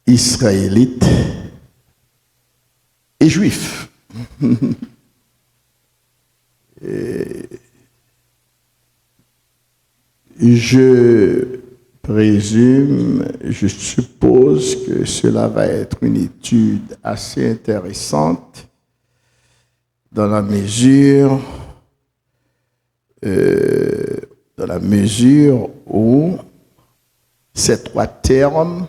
israélites et juifs. Je présume, je suppose que cela va être une étude assez intéressante dans la mesure où ces trois termes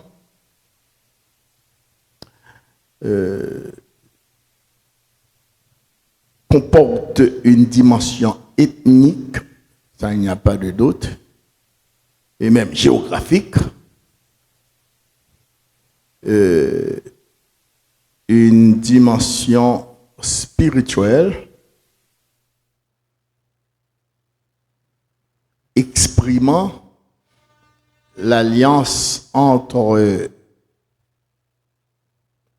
comportent une dimension ethnique, ça il n'y a pas de doute, et même géographique, une dimension spirituelle, exprimant l'alliance entre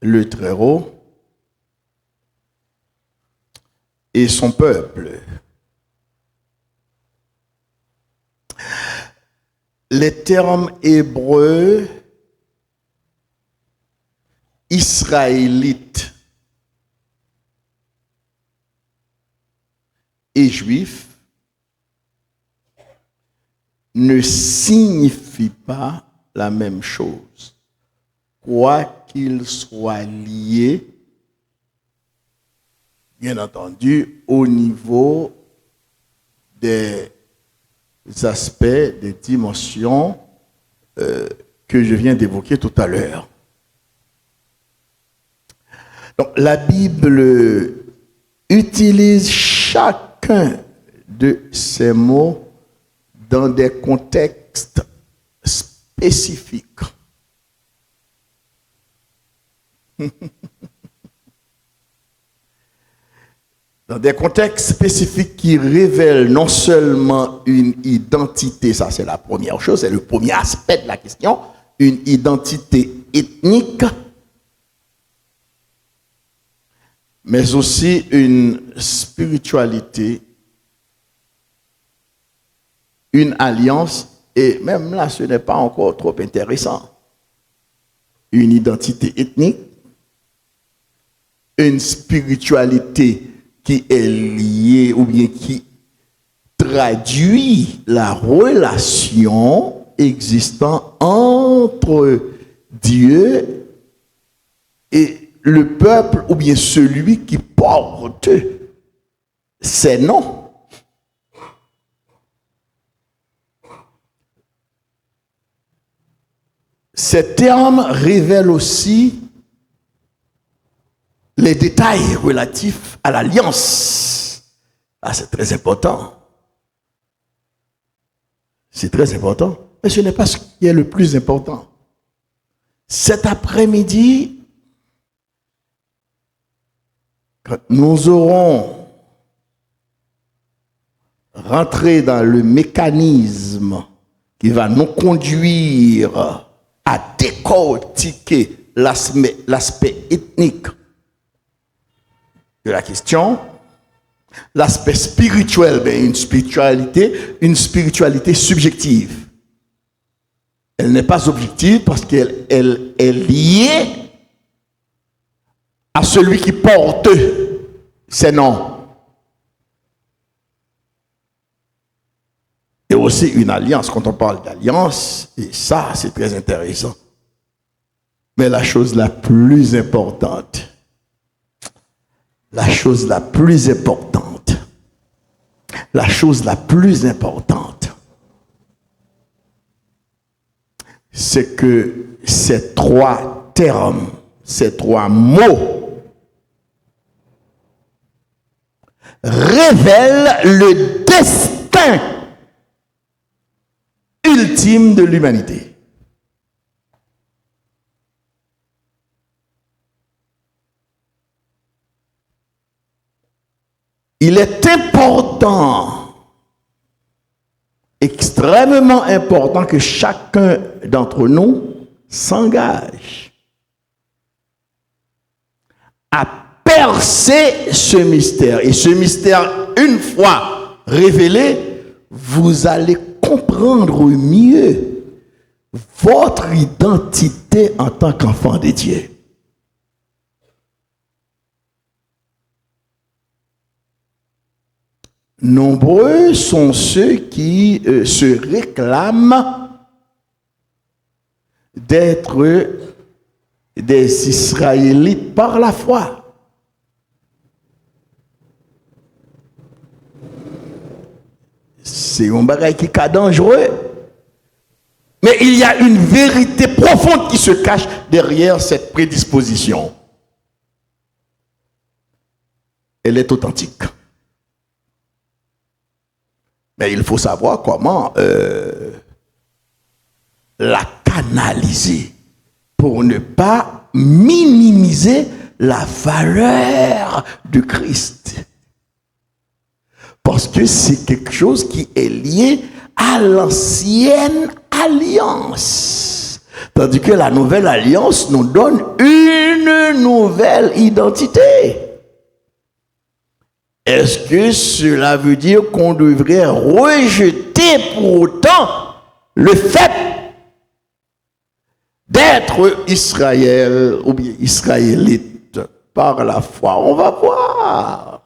le Très-Haut et son peuple. Les termes hébreux, israélites et juifs ne signifient pas la même chose, quoi qu'ils soient liés, bien entendu, au niveau des aspects, des dimensions que je viens d'évoquer tout à l'heure. Donc, la Bible utilise chacun de ces mots dans des contextes spécifiques. Dans des contextes spécifiques qui révèlent non seulement une identité, ça c'est la première chose, c'est le premier aspect de la question, une identité ethnique, mais aussi une spiritualité, une alliance, et même là ce n'est pas encore trop intéressant. Une identité ethnique, une spiritualité qui est liée ou bien qui traduit la relation existant entre Dieu et le peuple ou bien celui qui porte ces noms. Ces termes révèlent aussi les détails relatifs à l'alliance. Ah, c'est très important. C'est très important. Mais ce n'est pas ce qui est le plus important. Cet après-midi, quand nous aurons rentré dans le mécanisme qui va nous conduire à décortiquer l'aspect ethnique de la question, l'aspect spirituel, une spiritualité subjective. Elle n'est pas objective parce qu'elle est liée à celui qui porte ces noms. Et aussi une alliance, quand on parle d'alliance, et ça c'est très intéressant. Mais la chose la plus importante, c'est que ces trois termes, ces trois mots révèlent le destin ultime de l'humanité. Il est important, extrêmement important que chacun d'entre nous s'engage à percer ce mystère. Et ce mystère, une fois révélé, vous allez comprendre mieux votre identité en tant qu'enfant de Dieu. Nombreux sont ceux qui se réclament d'être des Israélites par la foi. C'est un bagage qui est dangereux. Mais il y a une vérité profonde qui se cache derrière cette prédisposition. Elle est authentique. Mais il faut savoir comment la canaliser pour ne pas minimiser la valeur de Christ. Parce que c'est quelque chose qui est lié à l'ancienne alliance. Tandis que la nouvelle alliance nous donne une nouvelle identité. Est-ce que cela veut dire qu'on devrait rejeter pour autant le fait d'être Israël ou bien israélite par la foi? On va voir.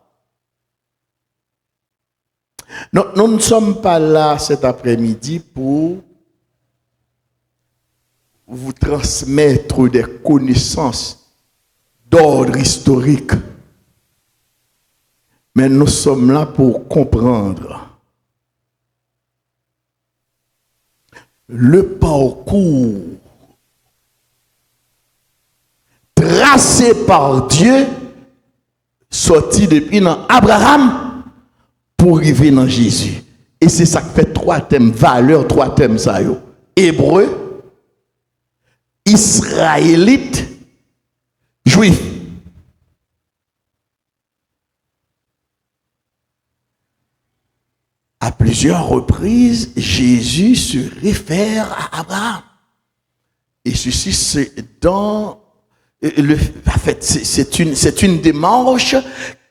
Non, nous ne sommes pas là cet après-midi pour vous transmettre des connaissances d'ordre historique. Mais nous sommes là pour comprendre le parcours tracé par Dieu, sorti depuis dans Abraham pour arriver dans Jésus. Et c'est ça qui fait trois thèmes, valeurs, trois thèmes ça yo. Hébreu, israélite, juif. À plusieurs reprises, Jésus se réfère à Abraham. Et ceci, c'est dans le. En fait, c'est une démarche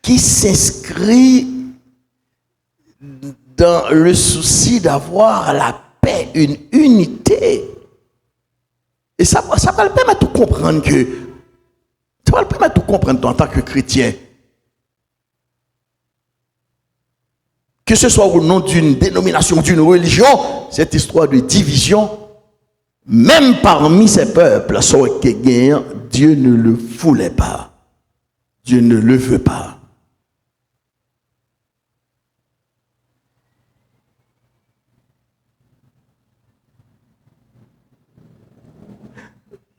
qui s'inscrit dans le souci d'avoir la paix, une unité. Et ça va le permettre de comprendre que. Ça va le permettre de comprendre en tant que chrétien. Que ce soit au nom d'une dénomination, d'une religion, cette histoire de division, même parmi ces peuples, Dieu ne le voulait pas. Dieu ne le veut pas.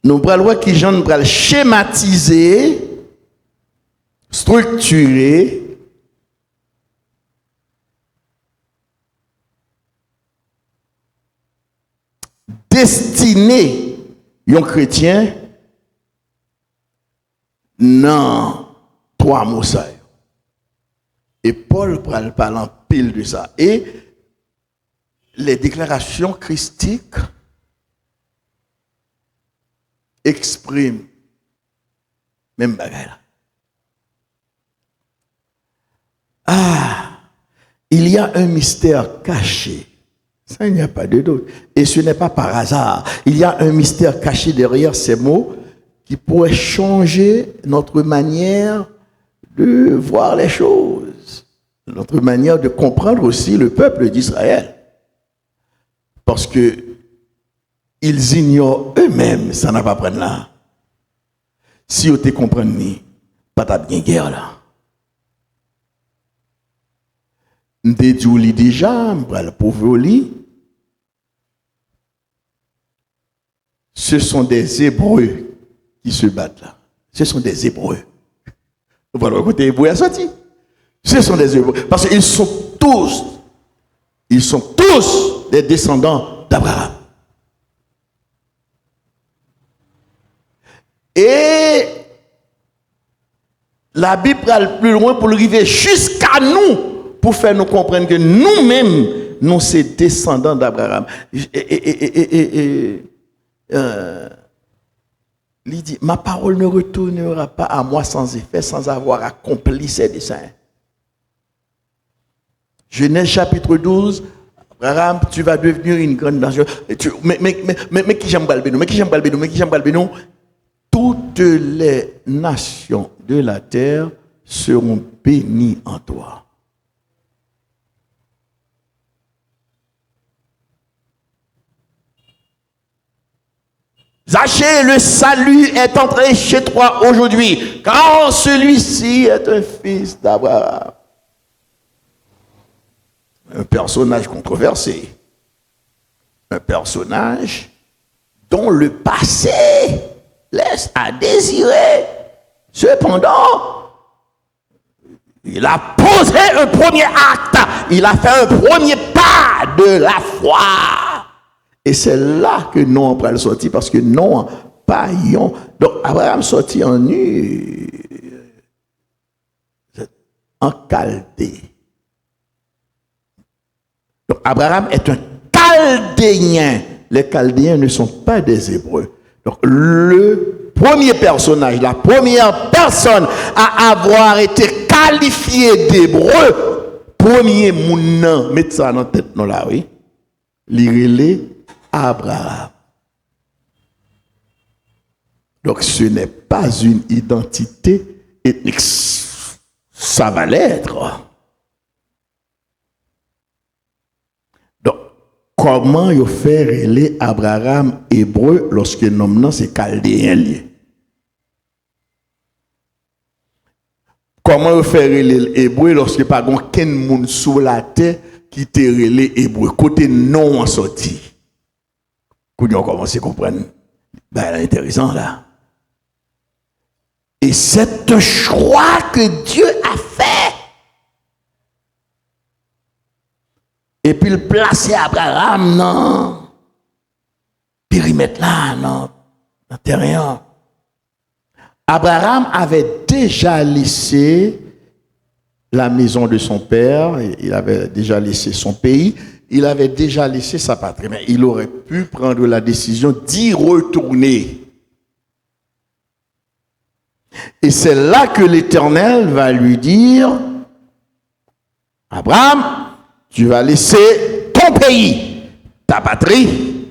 Nous allons qui j'en pral schématiser, structurer, destiné un chrétien dans trois mots ça. Et Paul parle en pile de ça. Et les déclarations christiques expriment même bagaille là. Ah, il y a un mystère caché. Ça, il n'y a pas de doute. Et ce n'est pas par hasard. Il y a un mystère caché derrière ces mots qui pourrait changer notre manière de voir les choses, notre manière de comprendre aussi le peuple d'Israël. Parce que ils ignorent eux-mêmes, ça n'a pas prendre là. Si vous te comprenez, pas ta bien guerre là. M'dédouli déjà, m'bral pauvre li. Ce sont des Hébreux qui se battent là. Ce sont des Hébreux. Voilà, côté Hébreu a sorti. Ce sont des Hébreux. Parce qu'ils sont tous des descendants d'Abraham. Et la Bible va plus loin pour arriver jusqu'à nous, pour faire nous comprendre que nous-mêmes, nous sommes descendants d'Abraham. Il dit, ma parole ne retournera pas à moi sans effet, sans avoir accompli ses desseins. Genèse chapitre 12, Abraham, tu vas devenir une grande nation. Mais qui j'aime balbé nous? Mais qui j'aime balbé nous? Mais qui j'aime balbé nous? Toutes les nations de la terre seront bénies en toi. Zachée, le salut est entré chez toi aujourd'hui, car celui-ci est un fils d'Abraham. Un personnage controversé. Un personnage dont le passé laisse à désirer. Cependant, il a posé un premier acte. Il a fait un premier pas de la foi. Et c'est là que non va le sortir, parce que non, pas yon. Donc Abraham sortit en nu, en Chaldée. Donc Abraham est un Chaldéen. Les Chaldéens ne sont pas des Hébreux. Donc le premier personnage, la première personne à avoir été qualifiée d'Hébreu, premier moun, mettez ça dans la tête, non là, oui, l'irélé Abraham. Donc ce n'est pas une identité ethnique. Ça va l'être. Donc, comment il fait relais Abraham hébreu lorsque nom c'est chaldéen lié? Comment il fait relais hébreu lorsque pas aucun monde sous la terre qui te relais hébreu côté non en sorti? Quand on commence à comprendre, ben intéressant là. Et c'est un choix que Dieu a fait. Et puis il place Abraham dans périmètre là, dans terrain. Abraham avait déjà laissé la maison de son père, il avait déjà laissé son pays, il avait déjà laissé sa patrie, mais il aurait pu prendre la décision d'y retourner. Et c'est là que l'Éternel va lui dire, Abraham, tu vas laisser ton pays, ta patrie,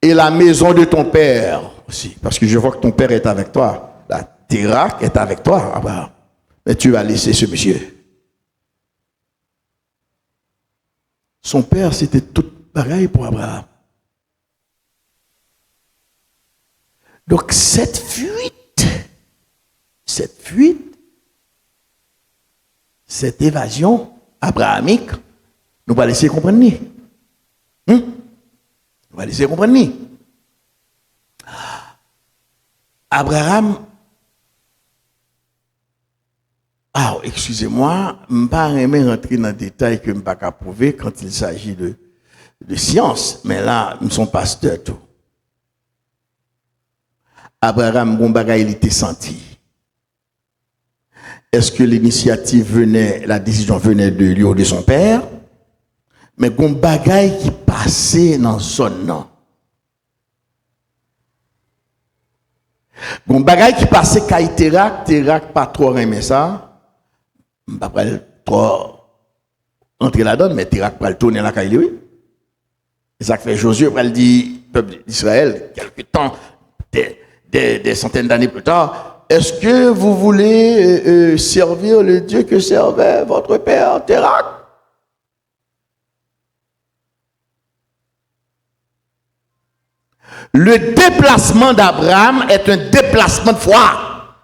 et la maison de ton père aussi, parce que je vois que ton père est avec toi, la Térak est avec toi, Abraham, mais tu vas laisser ce monsieur. Son père, c'était tout pareil pour Abraham. Donc cette fuite, cette évasion abrahamique, nous va laisser comprendre ni. Nous va laisser comprendre ni. Abraham, excusez-moi, je ne vais pas rentrer dans le détail que je ne peux pas prouver quand il s'agit de science, mais là, nous sommes pasteurs tout. Abraham, bon bagay, il était senti. Est-ce que l'initiative venait, la décision venait de lui ou de son père? Mais bon bagay qui passait dans la zone, non. Bon bagay qui passait kay Térak pas trop aimé ça. Pas trop entrer là-dedans, mais Térak pas le tourner la kay lui. Ça fait Josué va le dire peuple d'Israël quelque temps des centaines d'années plus tard, est-ce que vous voulez servir le Dieu que servait votre père Térak? Le déplacement d'Abraham est un déplacement de foi.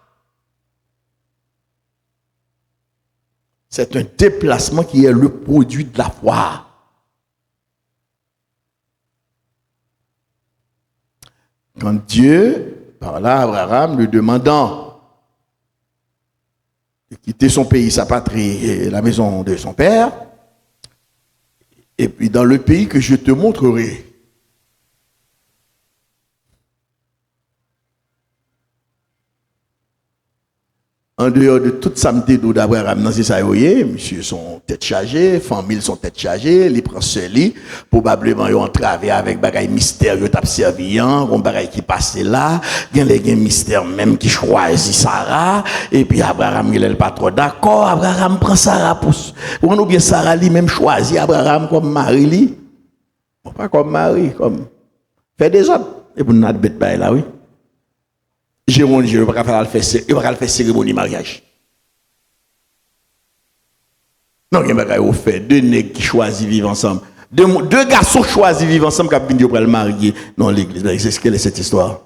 C'est un déplacement qui est le produit de la foi. Quand Dieu parla à Abraham, lui demandant de quitter son pays, sa patrie et la maison de son père, et puis dans le pays que je te montrerai. en dehors de toute samedi d'Abraham, non, c'est ça, vous voyez, monsieur sont tête chargée, famille sont tête chargée, les prend seul, probablement, ils ont entravé avec bagaille mystère, ils ont servi, on bagaille qui passe là, il y a les mystère même qui choisit Sarah, et puis Abraham, il est pas trop d'accord, Abraham prend Sarah pour, ou bien Sarah lui-même choisit Abraham comme mari, lui, pas comme mari, comme, fait des autres, et pour nous, notre bête, là, oui. Jérôme, il ne va pas faire cérémonie mariage. Non, il y a un fait deux nègres qui choisissent vivre ensemble. Deux garçons choisissent vivre ensemble qui viennent pour le marier dans l'église. C'est ce qu'elle est cette histoire.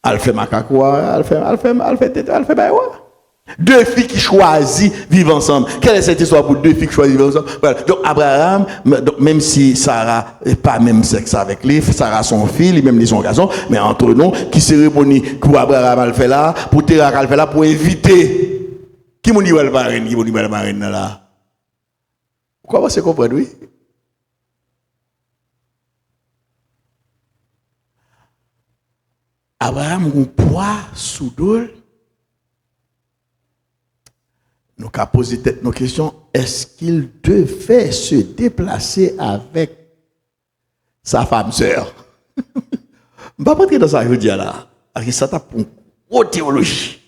Elle fait macacoua, elle fait baïwa. Deux filles qui choisissent vivre ensemble. Quelle est cette histoire pour deux filles qui choisissent vivre ensemble? Voilà. Donc Abraham, même si Sarah n'est pas même sexe avec lui, Sarah son fils, même son garçon, mais entre nous, qui cérémonie pour Abraham elle fait là, pour Terah elle fait là, pour éviter. Qui m'a dit le marine, qui m'a dit le marine là? Pourquoi vous comprenez, oui? Abraham a un poids sous dol. Nous avons posé nos questions. Est-ce qu'il devait se déplacer avec sa femme sœur? Je ne vais pas rentrer dans ça, je veux dire là. Parce que ça t'a pour une haute théologie.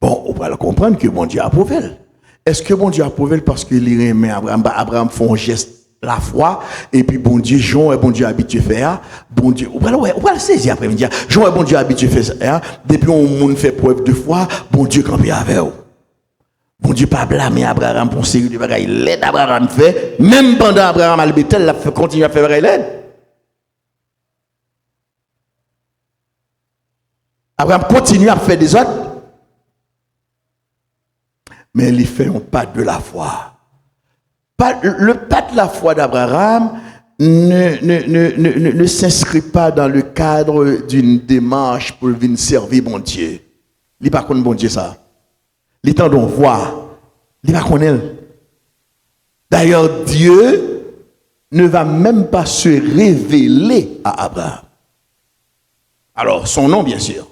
Bon, on va comprendre que bon Dieu a approuvé. Est-ce que bon Dieu a approuvé parce qu'il aimait Abraham? Abraham fait un geste la foi, et puis bon Dieu, Jean et bon Dieu habitué faire, bon Dieu, on va le saisir après-midi, Jean et bon Dieu habitué faire, depuis on monde fait preuve de foi, bon Dieu campé avec eux. Bon Dieu pas blâmer Abraham pour une série de bagailles, l'aide Abraham fait, même pendant Abraham al Bethel, il a continué à faire l'aide. Abraham continue à faire des autres, mais il fait un pas de la foi. Le pas de la foi d'Abraham ne s'inscrit pas dans le cadre d'une démarche pour venir servir bon Dieu. Il n'est pas contre bon Dieu ça. Il est en don voir. Il n'est pas contre elle. D'ailleurs, Dieu ne va même pas se révéler à Abraham. Alors, son nom, bien sûr.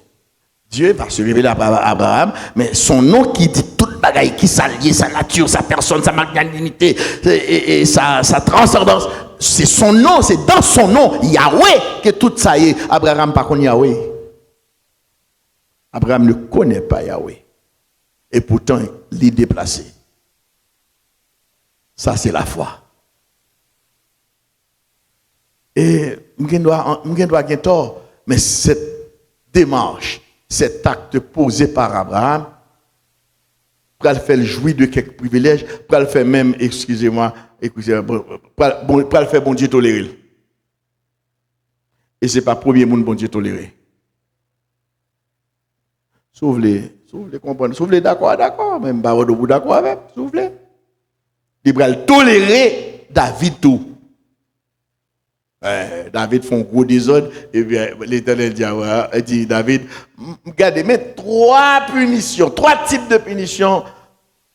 Dieu va se révéler à Abraham, mais son nom qui dit toute bagaille, qui s'allie, sa nature, sa personne, sa magnanimité et sa transcendance, c'est son nom, c'est dans son nom, Yahweh, que tout ça y est. Abraham pas connaît Yahweh. Abraham ne connaît pas Yahweh. Et pourtant, il est déplacé. Ça, c'est la foi. Et je dois avoir tort, mais cette démarche, cet acte posé par Abraham, pour le faire jouir de quelques privilèges, pour le faire même, pour le faire bon Dieu tolérer. Et ce n'est pas le premier monde bon Dieu toléré. Sauf-les comprendre. Sauf-les d'accord, même pas de bout d'accord avec, sauf-les. Il va tolérer David tout. David fait un gros désordre, et bien l'Éternel dit David, regardez, mais trois types de punitions.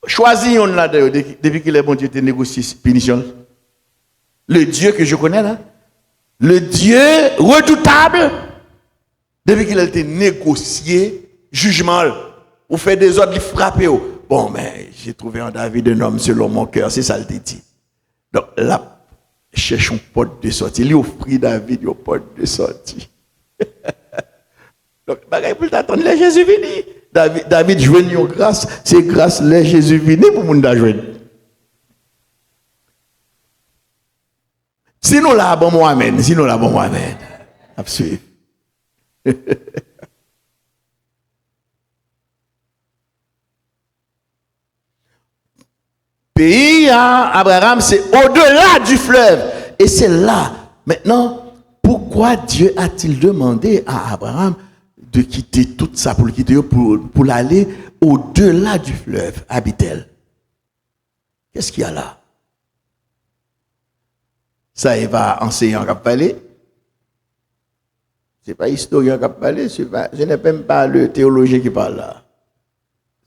Choisis une là depuis qu'il est bon Dieu te négocie punition. Le Dieu que je connais là, le Dieu redoutable, depuis qu'il a été négocié jugement, ou fait des ordres, il frappe. Bon, mais j'ai trouvé en David un homme selon mon cœur, c'est ça le dit. Donc là, cherche une porte de sortie. Il offre David une porte de sortie. Donc, pour t'attendre, les Jésus vini. David joigne une grâce. C'est grâce les Jésus vini pour nous joindre. Sinon, là, bon, moi, amen. Absolument. Pays, Abraham, c'est au-delà du fleuve. Et c'est là. Maintenant, pourquoi Dieu a-t-il demandé à Abraham de quitter tout ça pour aller au-delà du fleuve, à Bethel? Qu'est-ce qu'il y a là? Ça, il va enseigner en Cap-Palais. Ce n'est pas historien en Cap-Palais, ce n'est même pas le théologien qui parle là.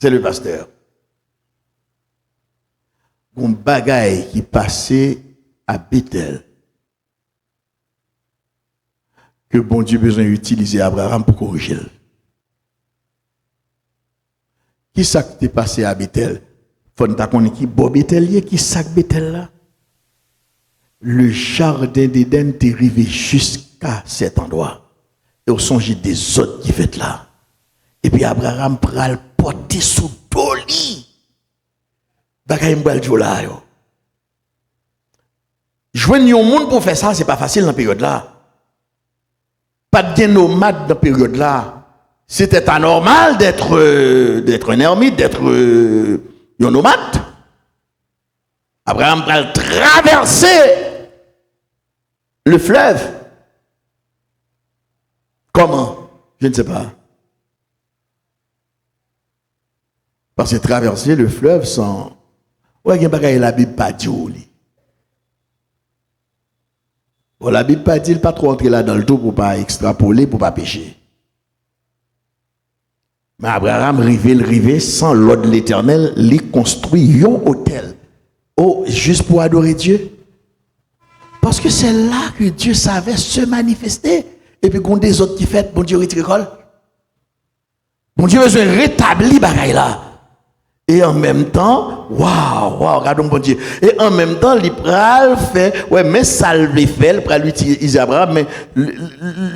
C'est le pasteur. Un bagaille qui passait à Bethel, que bon Dieu a besoin d'utiliser Abraham pour corriger. Qui ça qui t'est passé à Bethel? Faut nous connaître qui Bob Bethel, qui sac Bethel là? Le jardin d'Éden t'est arrivé jusqu'à cet endroit. Et au songe des autres qui fait là. Et puis Abraham prend le porter sous doli. Bagay m'bral là yo. Joindre un monde pour faire ça, c'est pas facile dans la période là. Pas de nomade dans la période là. C'était anormal d'être un ermite, d'être un nomade. Abraham va traverser le fleuve. Comment? Je ne sais pas. Parce que traverser le fleuve sans... Ouais, il y a la Bible pas dit. Bon, la Bible pas dit, il pas trop entrer là dans le tout pour pas extrapoler, pour pas pécher. Mais Abraham rivé sans l'ordre de l'Éternel, il construit un hôtel. Oh, juste pour adorer Dieu. Parce que c'est là que Dieu savait se manifester. Et puis, quand des autres qui font, bon Dieu retire. Bon Dieu besoin rétablir bagaille là. Et en même temps, waouh, regardons bon Dieu. Et en même temps, l'Ipral fait, ouais, mais ça le fait, il pral utiliser Abraham, mais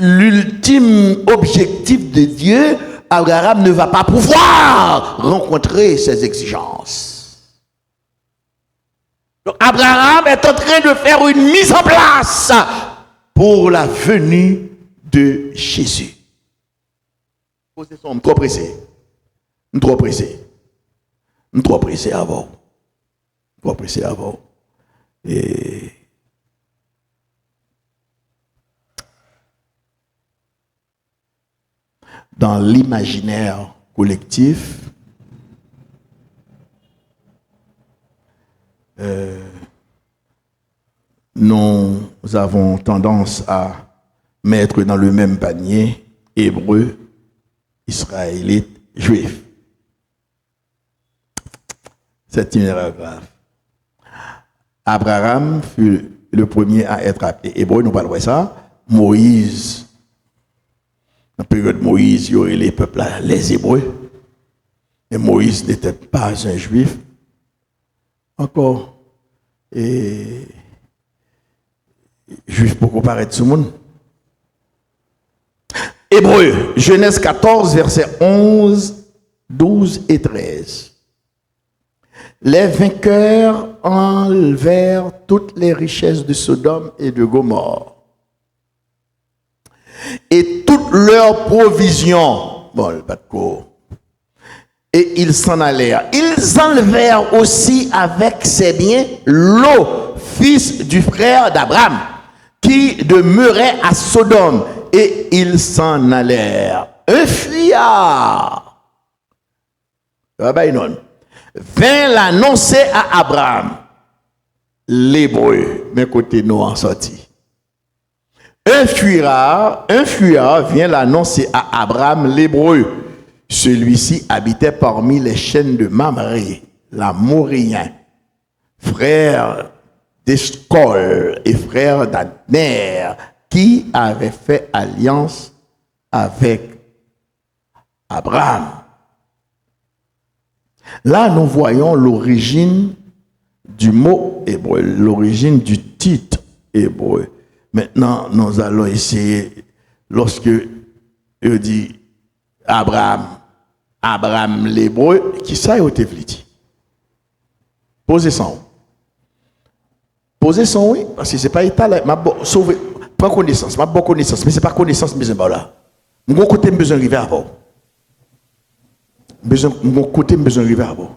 l'ultime objectif de Dieu, Abraham ne va pas pouvoir rencontrer ses exigences. Donc Abraham est en train de faire une mise en place pour la venue de Jésus. Trop pressé. Trop pressé. Trop pressé avant. Trop pressé avant. Et dans l'imaginaire collectif, nous avons tendance à mettre dans le même panier Hébreux, Israélites, Juifs. C'est une erreur grave. Abraham fut le premier à être appelé Hébreu, nous parlons de ça. Moïse, dans la période de Moïse, il y aurait les peuples là, les Hébreux. Et Moïse n'était pas un juif. Encore. Et juif pour comparer tout le monde. Hébreux, Genèse 14, versets 11, 12 et 13. Les vainqueurs enlevèrent toutes les richesses de Sodome et de Gomorrhe. Et toutes leurs provisions. Bon, pas de quoi. Et ils s'en allèrent. Ils enlevèrent aussi avec ses biens Lot, fils du frère d'Abraham, qui demeurait à Sodome. Et ils s'en allèrent. Un fuyard. Vint l'annoncer à Abraham, l'Hébreu, mais côté nous en sorti. Un fuyard vient l'annoncer à Abraham, l'Hébreu. Celui-ci habitait parmi les chaînes de Mamré, l'Amorien, frère d'Eshcol et frère d'Adner, qui avait fait alliance avec Abraham. Là, nous voyons l'origine du mot hébreu, l'origine du titre hébreu. Maintenant, nous allons essayer, lorsque il dit Abraham l'hébreu, qui ça a été dit? Posez son. Posez son, oui, parce que ce n'est pas état là. Sauver, prends connaissance, ma bonne connaissance, mais ce n'est pas connaissance, mais c'est pas là. Mon côté, besoin d'arriver à bord. Mon côté, besoin d'arriver à bord.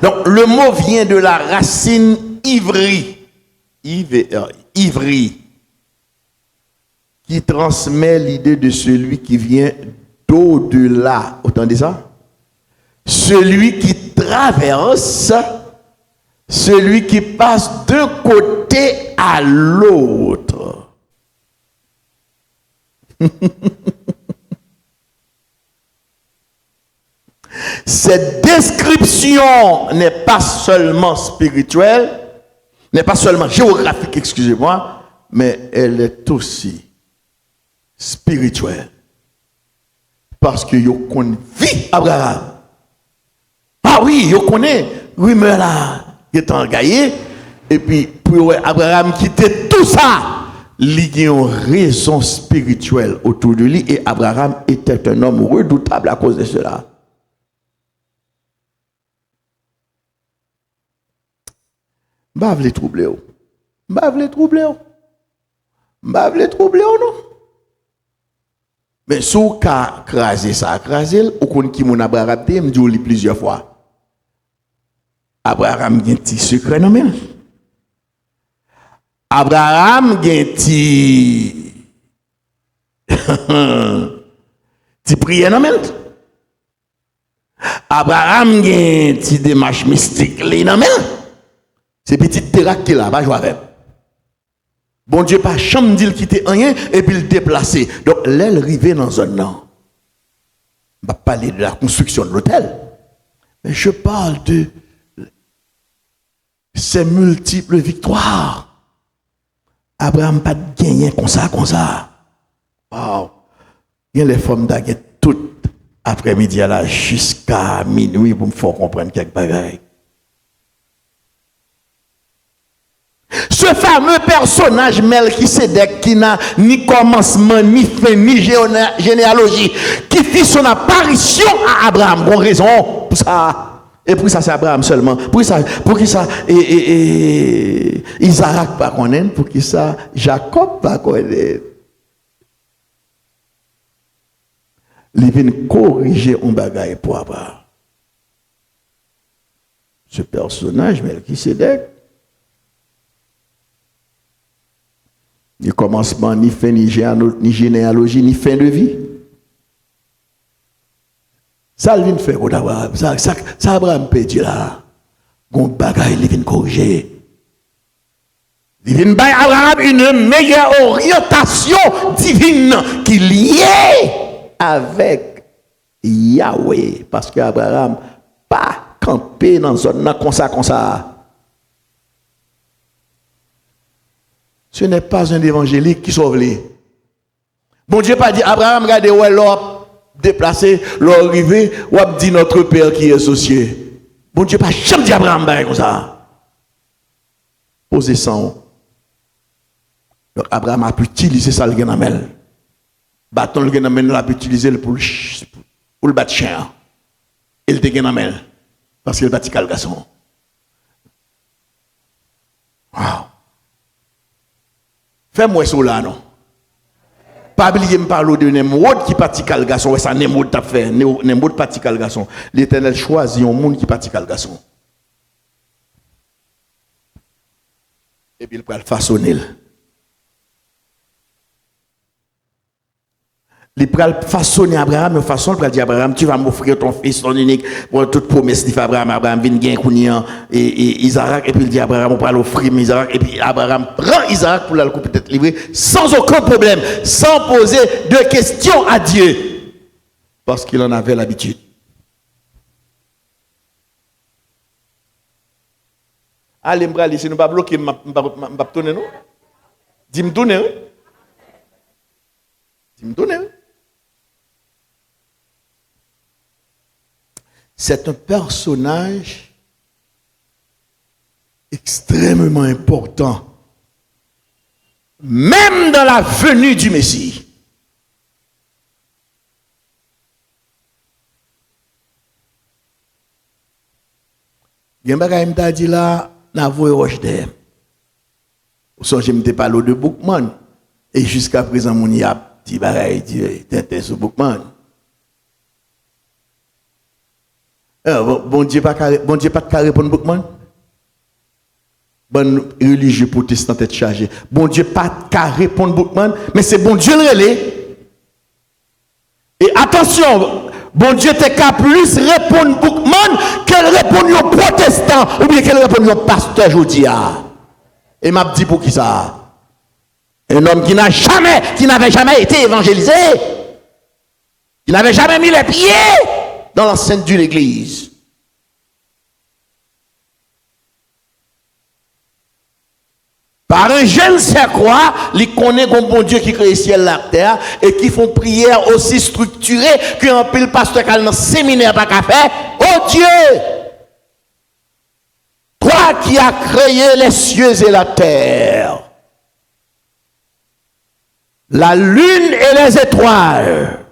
Donc, le mot vient de la racine ivri. Ivri. Qui transmet l'idée de celui qui vient d'au-delà. Autant dit ça? Celui qui traverse, celui qui passe d'un côté à l'autre. Cette description n'est pas seulement spirituelle, n'est pas seulement géographique, excusez-moi, mais elle est aussi spirituelle. Parce que yo connaît vie Abraham. Ah oui, yo connaît rumeur là, il est engagé et puis pour Abraham quitter tout ça, il y a une raison spirituelle autour de lui et Abraham était un homme redoutable à cause de cela. Bah vle troubler ou. Bah vle troubler ou. Bah vle troubler ou non. Mais sous ka craser ça, craser ou kon ki mon Abraham te me dit plusieurs fois. Abraham gen ti secret nan men. Abraham gen ti ti prière nan men. Abraham gen ti démarche mystique li nan men. C'est petit terrain qui là, pas jouer avec. Bon Dieu, pas chambre dit quitter rien et puis le déplacer. Donc, l'aile arrivée dans un an. Je ne vais pas parler de la construction de l'hôtel, mais je parle de ces multiples victoires. Abraham pas gagné comme ça, comme ça. Wow. Il y a les femmes d'Aguet toutes après-midi là jusqu'à minuit pour me faire comprendre quelques bagailles. Ce fameux personnage Melchisedec qui n'a ni commencement, ni fin, ni généalogie, qui fit son apparition à Abraham. Bon raison pour ça. Et pour ça, c'est Abraham seulement. Pour qui ça, Isaac pas connaître, pour qui ça, Jacob pas connaître. Il vient corriger un bagage pour Abraham. Ce personnage Melchisedec, ni commencement, ni fin, ni généalogie, ni fin de vie. Ça, il vient faire quoi d'Abraham? Ça, Abraham peut dire là. Gon bagaille, il vient corriger. Il vient faire Abraham une meilleure orientation divine qui est liée avec Yahweh. Parce qu'Abraham pas campé dans une zone comme ça. Ce n'est pas un évangélique qui sauve les. Bon Dieu pas dit Abraham, regardez où est l'homme déplacé, l'homme arrivé, ou a dit notre Père qui est associé. Bon Dieu pas jamais dit Abraham comme ça. Posez ça. Donc Abraham a pu utiliser ça le ganamel. Bâton le ganamel l'a pu utiliser pour le battre chien. Il te ganamel parce qu'il bâtit quel garçon. Wow. Fais-moi ça là, non? Pas oublier me parler de Nemrod qui partit quel garçon. Ouais, ça Nemrod t'a fait. Nemrod partit quel garçon. L'Éternel choisit un monde qui partit quel garçon. Et puis il peut le façonner. Il peut façonner Abraham de façon, il peut dire Abraham, tu vas m'offrir ton fils, ton unique, pour toute promesse, il fait Abraham vient gagner Kounian et Isaac, et puis il dit Abraham, on peut l'offrir Isaac, et puis Abraham prend Isaac pour le couper peut-être livré, sans aucun problème, sans poser de questions à Dieu, parce qu'il en avait l'habitude. Allez, m'brali, si nous pas bloquer, m'pa tourner, non? Dis-moi tourner, oui? Dis-moi tourner, oui? C'est un personnage extrêmement important, même dans la venue du Messie. Gen bagay m'ta dit là, n'a voye roche de. Ou son je m'te parlé de Bookman et jusqu'à présent mon y a petit bagay dit t'es sur Bookman. Bon Dieu pas de répondre Bookman. Bon religieux protestant tête chargée. Bon Dieu pas de répondre Bookman, mais c'est bon Dieu le relais. Et attention, bon Dieu t'es qu'à plus répondre Bookman qu'elle répond aux protestants ou bien qu'elle répond aux pasteurs aujourd'hui. Et m'a dit pour qui ça? Un homme qui n'avait jamais été évangélisé, qui n'avait jamais mis les pieds dans l'enceinte de l'église. Par un je ne sais quoi, ils connaissent un bon Dieu qui crée le ciel et la terre et qui font prière aussi structurée qu'un pile pasteur qui a dans séminaire pas qu'à faire. Oh Dieu! Toi qui as créé les cieux et la terre, la lune et les étoiles,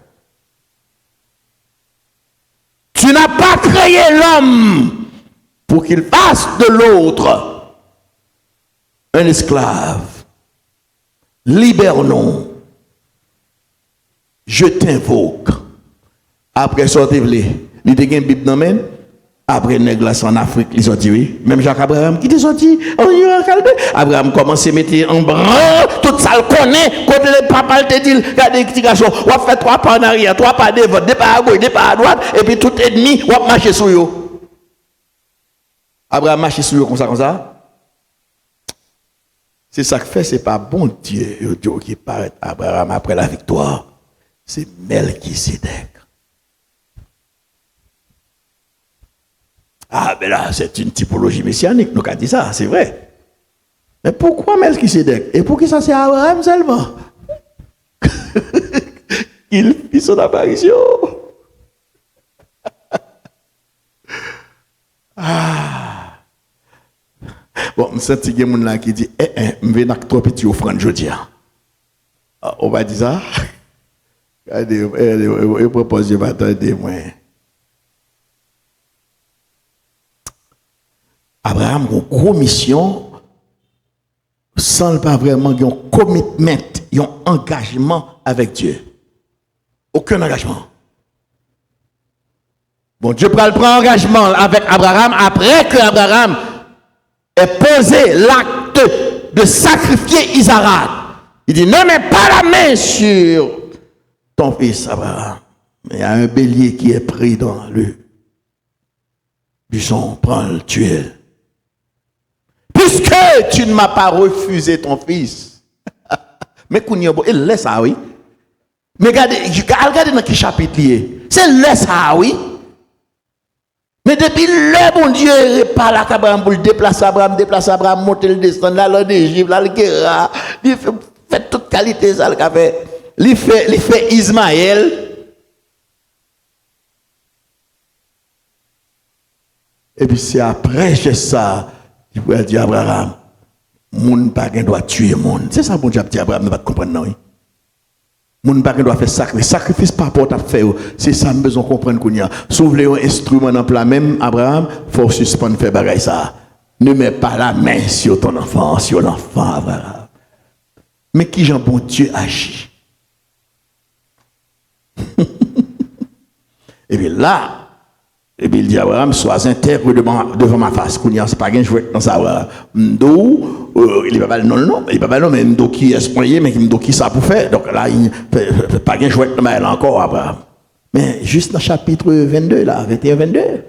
tu n'as pas créé l'homme pour qu'il fasse de l'autre un esclave. Libère-nous. Je t'invoque. Après sortez-vous. Il y a une Bible dans la main. Après, les glaces en Afrique, ils ont dit oui. Même Jacques Abraham qui est sorti, Abraham commence à mettre en bras, tout ça le connaît. Quand le papa te dit, regardez, petit garçon, on va faire 3 pas en arrière, 3 pas devant, 2 pas à gauche, 2 pas à droite, et puis tout ennemi, on va marcher sur eux. Abraham marche sur eux comme ça. C'est ça que fait, c'est pas bon Dieu qui paraît Abraham après la victoire. C'est Melchisédek. Ah, ben là, c'est une typologie messianique, nous avons dit ça, c'est vrai. Mais pourquoi Melchisédek? Et pour qui ça c'est Abraham seulement? Il fit son apparition. Ah. Bon, je sens qu'il y a des gens qui disent, je vais faire trop petit offrande aujourd'hui. On va dire ça. Regardez, je propose, je vais attendre moi. Abraham a une grosse mission sans pas vraiment un commitment, un engagement avec Dieu. Aucun engagement. Bon, Dieu prend engagement avec Abraham après que Abraham ait posé l'acte de sacrifier Isaac. Il dit, ne mets pas la main sur ton fils Abraham. Mais il y a un bélier qui est pris dans le buisson, prends-le, tue-le. Puisque tu ne m'as pas refusé ton fils. Mais Kouniobo, il laisse ça, oui. Mais regardez dans quel chapitre il est. C'est laisse ça, oui. Mais depuis le bon Dieu, il parle à Abraham pour le déplacer Abraham, monter le descendre, là, l'Égypte, là, le guerre, il fait toute qualité, ça, le café. Il fait Ismaël. Et puis c'est après ça. Il pourrait dire à Abraham, moun pas doit tuer moun. C'est ça bon Dieu dit Abraham ne va pas comprendre non. Moun pas doit faire sacrifice. Sacrifice pas pour à faire. C'est ça besoin comprendre qu'on y a. Sauver un instrument dans plat même Abraham, faut suspendre faire bagaille ça. Ne mets pas la main sur ton enfant, sur l'enfant Abraham. Mais qui Jean bon Dieu agit. Et puis là, et puis il dit à Abraham, sois intègre devant ma face. Qu'on y a, c'est pas qu'un jouet dans ça. M'do, il va pas non, il va pas non, mais m'do qui est espoiré, mais m'do qui ça pour faire. Donc là, il ne pas qu'un jouet dans elle encore, Abraham. Mais juste dans le chapitre 22, là, 21-22.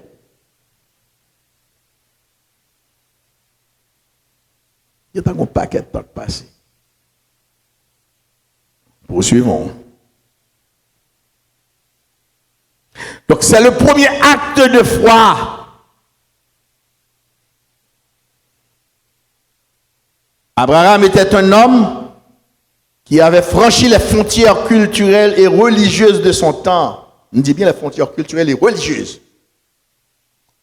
Il y a un paquet de temps passé. Poursuivons. Donc c'est le premier acte de foi. Abraham était un homme qui avait franchi les frontières culturelles et religieuses de son temps. On dit bien les frontières culturelles et religieuses.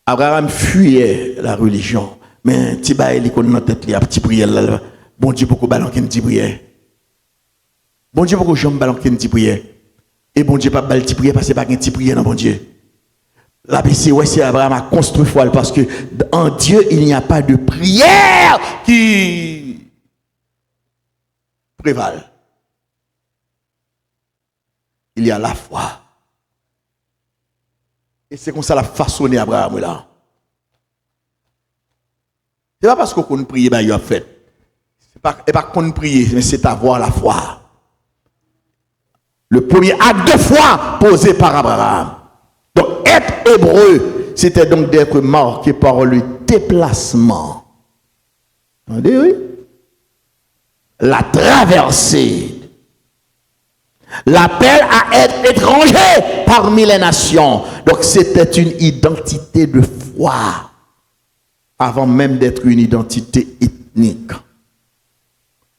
Abraham fuyait la religion. Mais Tibaï, il connaît dans la tête, il y a petit prière. Bon Dieu, beaucoup de ballons qui me dit prière. Bon Dieu, beaucoup de jambes ballons qui me dit prière. Et bon Dieu, pas de petit prière parce que pas de petit prière dans bon Dieu. La BC, ouais, c'est Abraham a construit foi parce que en Dieu, il n'y a pas de prière qui prévale. Il y a la foi. Et c'est comme ça la façonné Abraham là. C'est pas parce qu'on prie, ben il a fait. C'est pas qu'on prie, mais c'est avoir la foi. Le premier acte de foi posé par Abraham. Donc, être hébreu, c'était donc d'être marqué par le déplacement. Entendez, oui? La traversée. L'appel à être étranger parmi les nations. Donc, c'était une identité de foi. Avant même d'être une identité ethnique.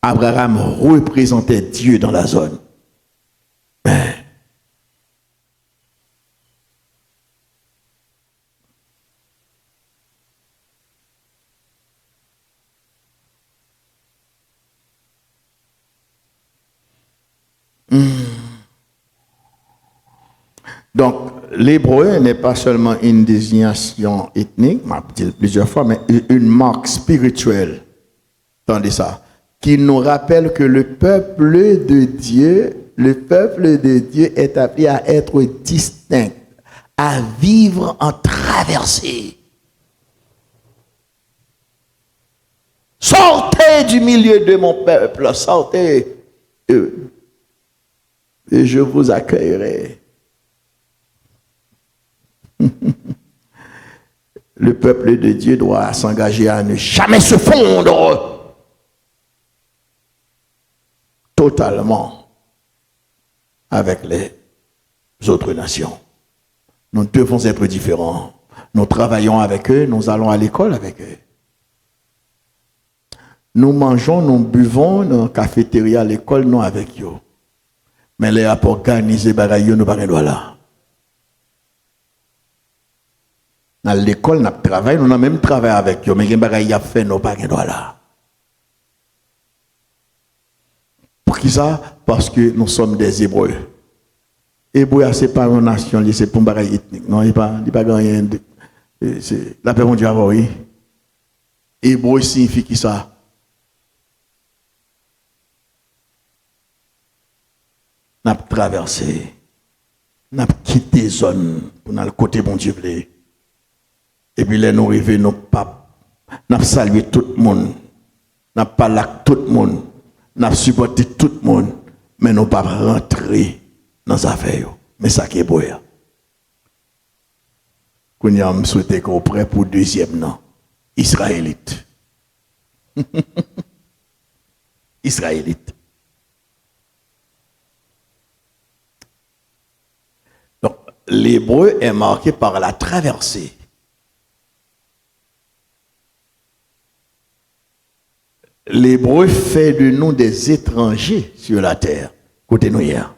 Abraham représentait Dieu dans la zone. Mais, donc, l'hébreu n'est pas seulement une désignation ethnique, je l'ai dit plusieurs fois, mais une marque spirituelle. Attendez ça. Qui nous rappelle que le peuple de Dieu est appelé à être distinct, à vivre en traversée. Sortez du milieu de mon peuple, sortez, et je vous accueillerai. Le peuple de Dieu doit s'engager à ne jamais se fondre totalement avec les autres nations. Nous devons être différents. Nous travaillons avec eux, nous allons à l'école avec eux. Nous mangeons, nous buvons dans la cafétéria à l'école, nous avec eux. Mais les rapports organisés, nous ne pas là. Dans l'école, nous travaillons, nous avons même travaillé avec eux, mais il y a fait, nous pas là. Pour qui ça? Parce que nous sommes des Hébreux. Hébreux, ce n'est pas une nation, c'est pour une bagaille ethnique. Non, il n'y a pas rien. La paix mondiale, oui. Hébreux signifie qui ça? Nous avons traversé, nous avons quitté la zone pour le côté bon Dieu. Et puis, là, nous arrivons, nous avons salué tout le monde, nous avons parlé avec tout le monde, nous avons supporté tout le monde, mais nous n'avons pas rentré dans les affaires. Mais ça qui est beau. Nous avons souhaité qu'on prêt pour le deuxième nom, Israélite. Israélite. Donc, l'hébreu est marqué par la traversée. L'hébreu fait de nous des étrangers sur la terre, côté nous hier.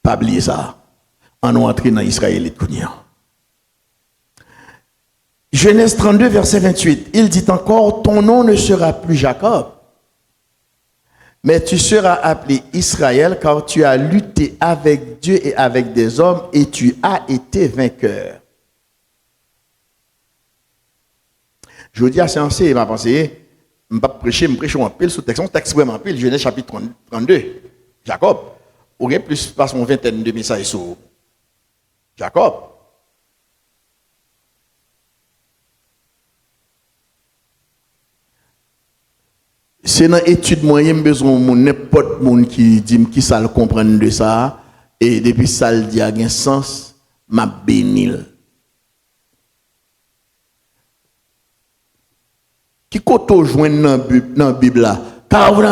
Pas oublier ça. En nous entrer dans Israël. Genèse 32, verset 28. Il dit encore, ton nom ne sera plus Jacob, mais tu seras appelé Israël, car tu as lutté avec Dieu et avec des hommes, et tu as été vainqueur. Je dis à séancé, il m'a pensé, je ne vais pas prêcher, je prêche en pile sous texte vraiment pile, Genèse chapitre 32. Jacob, ou bien plus passe mon vingtaine de messages sur Jacob. C'est dans l'étude moyenne, besoin de n'importe qui dit qui ça le comprendre de ça, et depuis ça le dit à un sens, m'a bénil. Qui côté joindre dans la Bible là, car vous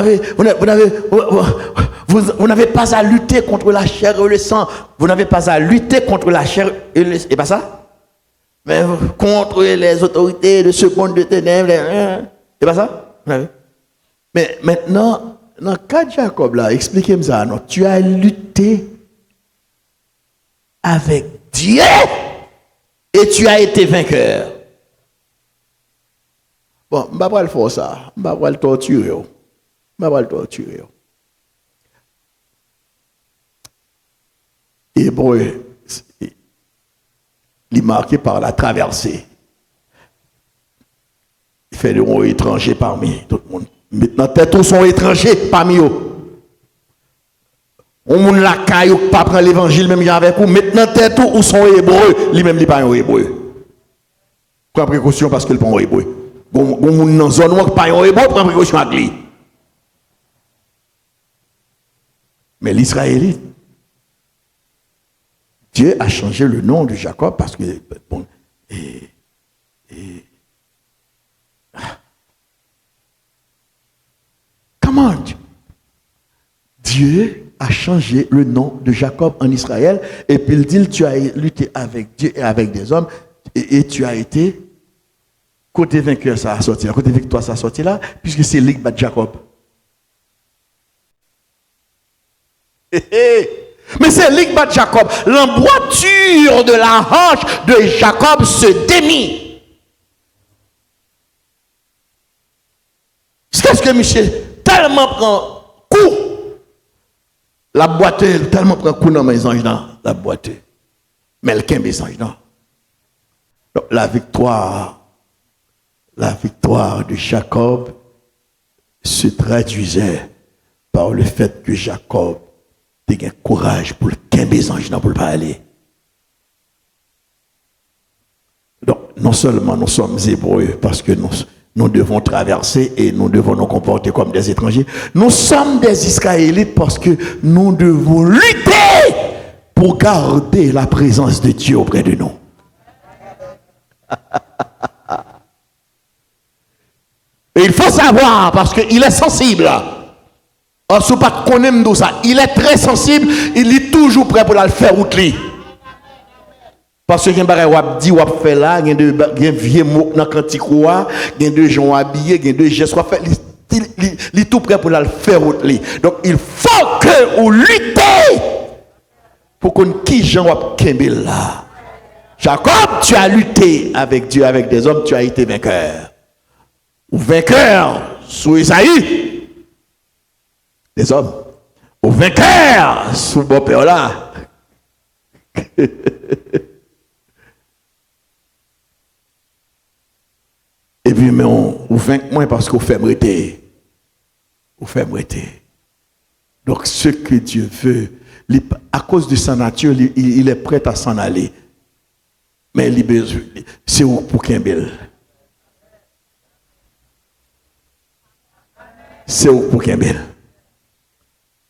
n'avez pas à lutter contre la chair et le sang. Vous n'avez pas à lutter contre la chair et le sang. Et pas ça? Mais contre les autorités de ce monde de ténèbres. Et pas ça? Mais maintenant, dans le cas de Jacob là, expliquez-moi ça. Non? Tu as lutté avec Dieu et tu as été vainqueur. Bon, je ne vais pas le faire ça. Je ne vais pas le torturer. Je ne vais pas le torturer. Hébreu, il est marqué par la traversée. Il fait de nous étrangers parmi tout le monde. Maintenant, tous sont étrangers parmi eux. On ne la caille pas prendre l'évangile même avec vous. Maintenant, tous sont hébreux. Lui-même, il n'est pas un hébreu. Prends précaution parce qu'il n'est pas un hébreu. Dans une zone où pas un hébreu, prends précaution avec lui. Mais l'Israélite, Dieu a changé le nom de Jacob parce que, bon, comment Dieu a changé le nom de Jacob en Israël et puis il dit, tu as lutté avec Dieu et avec des hommes et tu as été Côté vainqueur, ça a sorti là. Côté victoire, ça a sorti là. Puisque c'est lui qui bat Jacob. Mais c'est lui qui bat Jacob. L'emboîture de la hanche de Jacob se démit. C'est ce que Michel tellement prend coup. La boîte, tellement prend coup dans mes anges dans la boîte. Mais le quimbe mes anges dans. Donc, la victoire de Jacob se traduisait par le fait que Jacob ait eu courage pour le quimbe mes anges dans pour le parler. Donc, non seulement nous sommes hébreux parce que nous devons traverser et nous devons nous comporter comme des étrangers. Nous sommes des Israélites parce que nous devons lutter pour garder la présence de Dieu auprès de nous. Et il faut savoir parce qu'il est sensible. Alors, si vous ne connaissez pas ça, il est très sensible, il est toujours prêt pour le faire outrer. Parce que il y a des gens qui disent fait là, il y a des vieux mots dans cantique, il y a des gens habillés, il y a des gestes fait, il est tout prêt pour le faire outrer. Donc il faut que vous luttez pour qu'on qui Jean va kembe là. Jacob, tu as lutté avec Dieu, avec des hommes, tu as été vainqueur. Ou vainqueur sous Isaïe, des hommes. Ou vainqueur sous bon père là. Et puis, mais on vainc moins parce qu'on fait m'arrêter. On fait m'arrêter. Donc, ce que Dieu veut, à cause de sa nature, il est prêt à s'en aller. Mais c'est pour Kimbel. C'est pour Kimbel.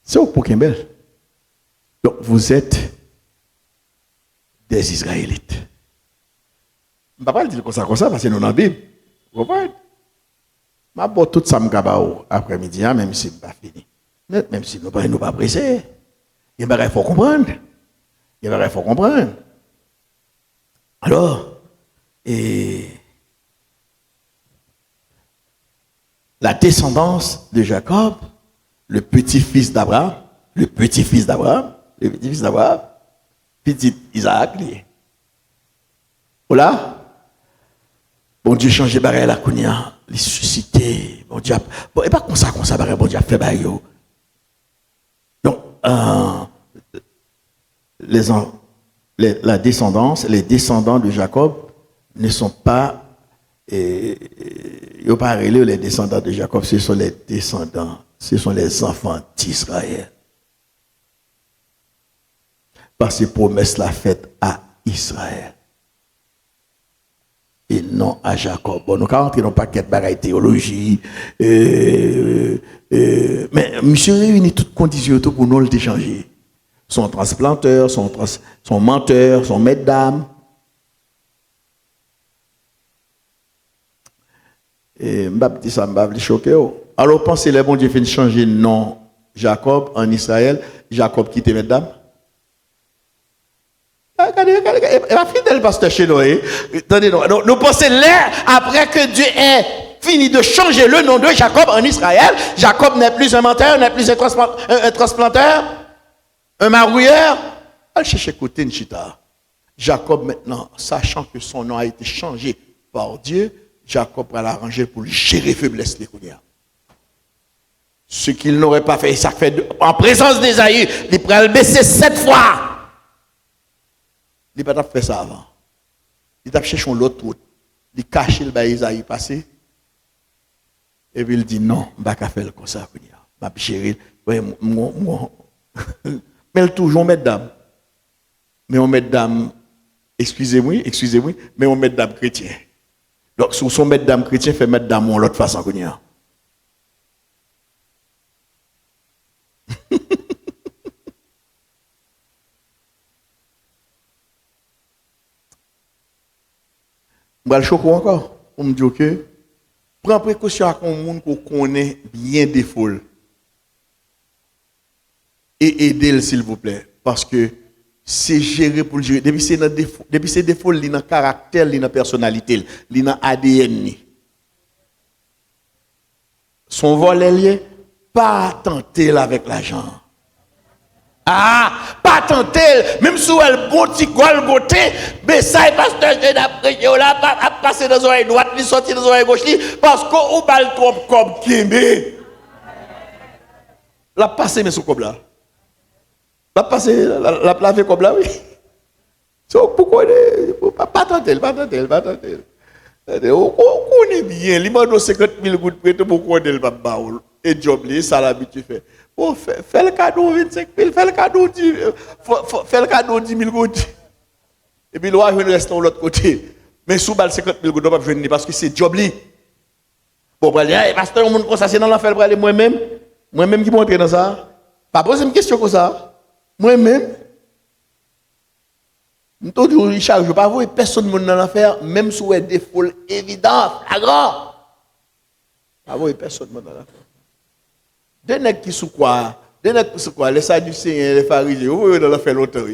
C'est pour Kimbel. Donc, vous êtes des Israélites. Je ne vais pas le dire comme ça parce que nous dans la Bible. Vous comprenez? Je vais tout ça après-midi, même si ce n'est pas fini. Même si nous ne sommes pas pressés. Il faut comprendre. Il faut comprendre. Alors, la descendance de Jacob, le petit-fils d'Abraham, petit Isaac, voilà. Bon Dieu change barre la kounia, les susciter, bon Dieu. Bon, et pas comme ça barre, bon Dieu fait barre. Donc, la descendance, les descendants de Jacob ne sont pas, ils n'ont pas relé les descendants de Jacob, ce sont les descendants, ce sont les enfants d'Israël. Parce que promesse la faite à Israël. Et non à Jacob. Bon, nous allons rentrer dans un paquet de bagailles théologie. Mais monsieur réunit toutes conditions pour nous le changer. Son transplanteur, son menteur, son maître d'âme. Et m'bapti ça m'a choqué. Alors pensez les bon Dieu fait changer nom Jacob en Israël, Jacob quitte maître d'âme. Regardez, la fidèle pasteur chez nous. Attendez, nous pensons là, après que Dieu ait fini de changer le nom de Jacob en Israël, Jacob n'est plus un menteur, n'est plus un transplanteur, un marouilleur. Allez chercher côté Nchita. Jacob maintenant, sachant que son nom a été changé par Dieu, Jacob va l'arranger pour lui gérer faiblesse les couillards. Ce qu'il n'aurait pas fait, ça fait en présence d'Ésaïe, il pourrait le baisser 7 fois. Il n'a pas fait ça avant. Il a cherché l'autre route. Il cache le bail Isaïe passé. Et puis il dit non, je ne vais pas faire comme ça. Je vais chérir. Mais toujours mesdames. Mais on mesdames, excusez-moi, mais on mesdames chrétiens. Donc, si son mesdames chrétiens, fait mesdames de l'autre façon. Je vais le choquer encore. Pour me dire que prends précaution avec un monde qu'on connaît bien des foules. Et aidez-le, s'il vous plaît. Parce que c'est gérer pour le gérer. Depuis c'est dans défaut, depuis c'est défaut, il dans caractère, il dans personnalité, il dans ADN. Son vol est lié, pas tenter avec l'argent. Ah, pas tenter, même si elle bon petit gol beauté, mais ça est pasteur d'après là a passer dans l'oreille droite, il sorti dans l'oreille gauche parce qu'on balle trop comme Kimé. La passer mais sous comme là. La passer la laver comme là oui. So pourquoi pas tenter, pas tenter, pas tenter. On connaît bien, il m'a donné 50 000 gouttes prêtes pour qu'on ait le babaoul. Et job, ça l'habitude fait. Oh, fais le cadeau 25 000, fais le cadeau 10 000 gouttes. Et puis, l'on va rester de l'autre côté. Mais sous bal 50 000 gouttes, on ne va pas venir parce que c'est job. Bon, pasteur, on comme ça, c'est dans l'enfer pour aller moi-même. Moi-même qui montre dans ça. Pas poser une question comme ça. Moi-même. Toujours, il charge pas vous et personne ne dans l'affaire, même si vous êtes défaut évident, flagrant. Pas vous et personne dans l'affaire. Des nègres qui sous quoi? Des nègres qui sous quoi? Les Sadducéens, les pharisiens, vous voyez dans l'affaire longtemps.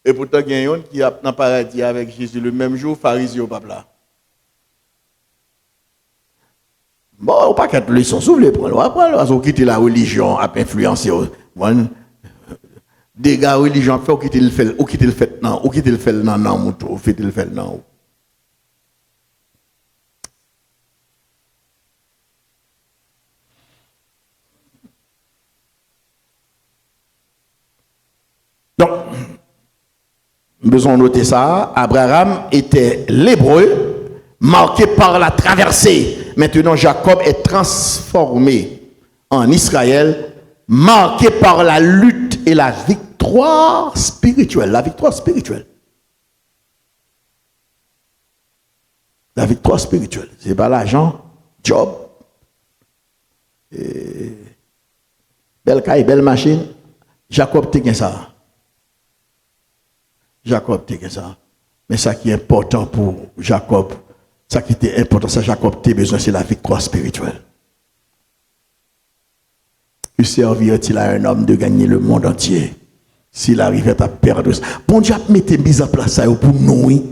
Et pourtant, il y a un qui a dans le paradis avec Jésus le même jour, pharisien au pape là. Bon, pas qu'à tous les sons, soufflez, on quitte la religion, à influencer. Des gars religion fait ou quitter le fait non ou quitter le fait non ou fait le fait non. Donc besoin de noter ça, Abraham était l'hébreu marqué par la traversée. Maintenant Jacob est transformé en Israël marqué par la lutte et la victoire spirituelle. La victoire spirituelle. La victoire spirituelle. C'est pas l'argent, job, belle caille, belle machine. Jacob t'es ça. Jacob t'es ça. Mais ça qui est important pour Jacob, ça qui était important, ça Jacob t'es besoin, c'est la victoire spirituelle. Que servirait-il à un homme de gagner le monde entier s'il arrivait à perdre ça? Bon Dieu a mis en place ça pour nous.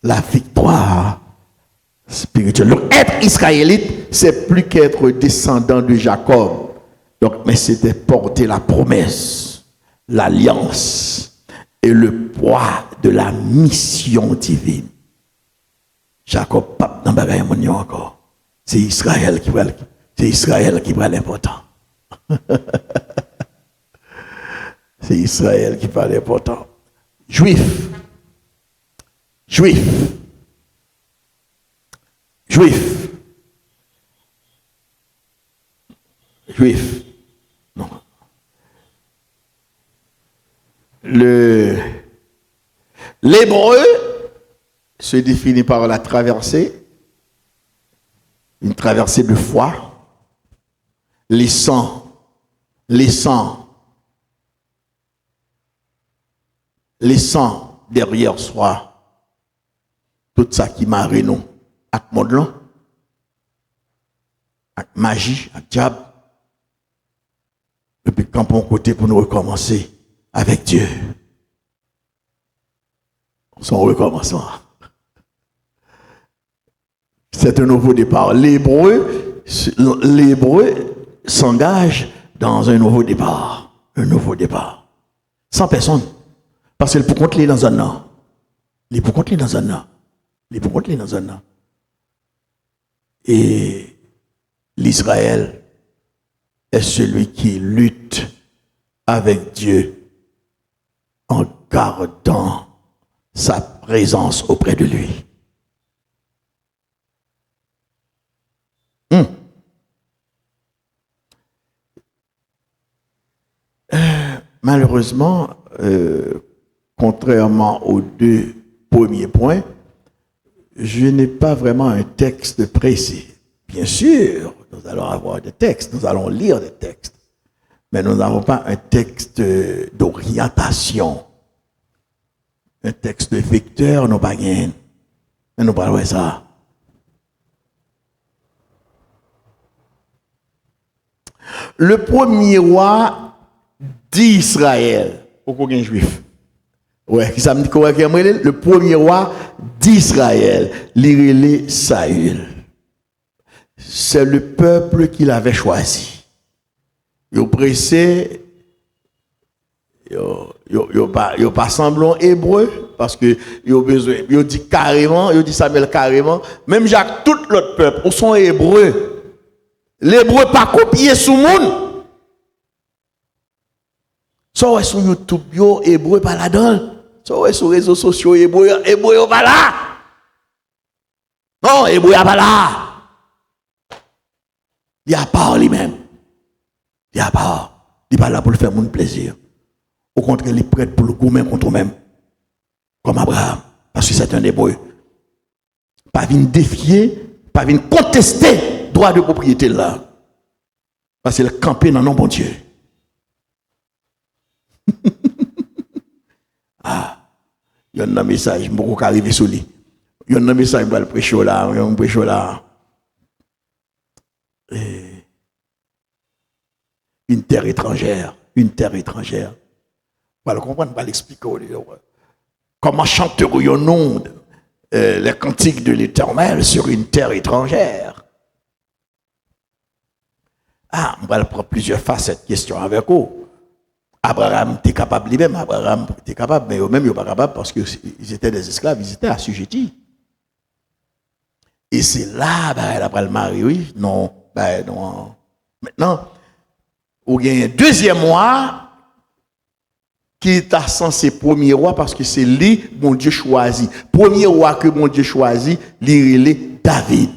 La victoire spirituelle. Donc être israélite, c'est plus qu'être descendant de Jacob. Donc, mais c'était porter la promesse, l'alliance et le poids de la mission divine. Jacob pas dans bagaille mon encore. C'est Israël qui va. C'est Israël qui prend l'important. C'est Israël qui prend l'important. Juif. Juif. Juif. Juif. Non. L'hébreu se définit par la traversée, une traversée de foi. Laissant derrière soi tout ça qui m'a nous avec monde là, avec magie, avec diable, et puis campons côté pour nous recommencer avec Dieu. Son recommencement. C'est un nouveau départ. L'hébreu s'engage dans un nouveau départ. Un nouveau départ. Sans personne. Parce qu'il peut compter dans un an. Il peut compter dans un an. Il peut compter dans un an. Et l'Israël est celui qui lutte avec Dieu en gardant sa présence auprès de lui. Malheureusement, contrairement aux deux premiers points, je n'ai pas vraiment un texte précis. Bien sûr, nous allons avoir des textes, nous allons lire des textes, mais nous n'avons pas un texte d'orientation, un texte de vecteur, nous pas gain. Mais nous parlons de ça. Le premier roi d'Israël. Pourquoi un juif? Ouais, qui ça me dit quoi? Le premier roi d'Israël, l'irélé Saül. C'est le peuple qu'il avait choisi. Il est pressé, il pas semblant hébreu, parce que il dit carrément, il dit Samuel carrément, même Jacques, tout l'autre peuple, ils sont hébreux. L'hébreu pas copié sous monde. Ça, sur YouTube, yo, hébreu pas là-dedans. Ça, sur les réseaux sociaux, hébreu pas là. Non, hébreu pas là. Il n'y a pas lui-même. Il n'y a pas. Il n'est pas là pour le faire mon plaisir. Au contraire, il est prêt pour le goûter contre lui-même. Comme Abraham. Parce que c'est un hébreu. Pas venir défier, pas venir contester le droit de propriété là. Parce qu'il est campé dans le nom bon Dieu. Ah, il y a un message, je ne peux pas arriver sur lui. Il y a un message, je vais le prêcher là, je vais le prêcher là. Une terre étrangère. On va le comprendre, on va l'expliquer. Comment chanterons-nous les cantiques de l'Éternel sur une terre étrangère? Ah, on va prendre plusieurs fois cette question avec vous. Abraham était capable lui-même, Abraham était capable, mais eux-mêmes, ils n'étaient pas capables parce qu'ils étaient des esclaves, ils étaient assujettis. Et c'est là, après le mari, oui, non, non. Maintenant, il y a un deuxième roi qui est censé premier roi parce que c'est lui, mon Dieu choisi. Premier roi que mon Dieu choisit, il est David.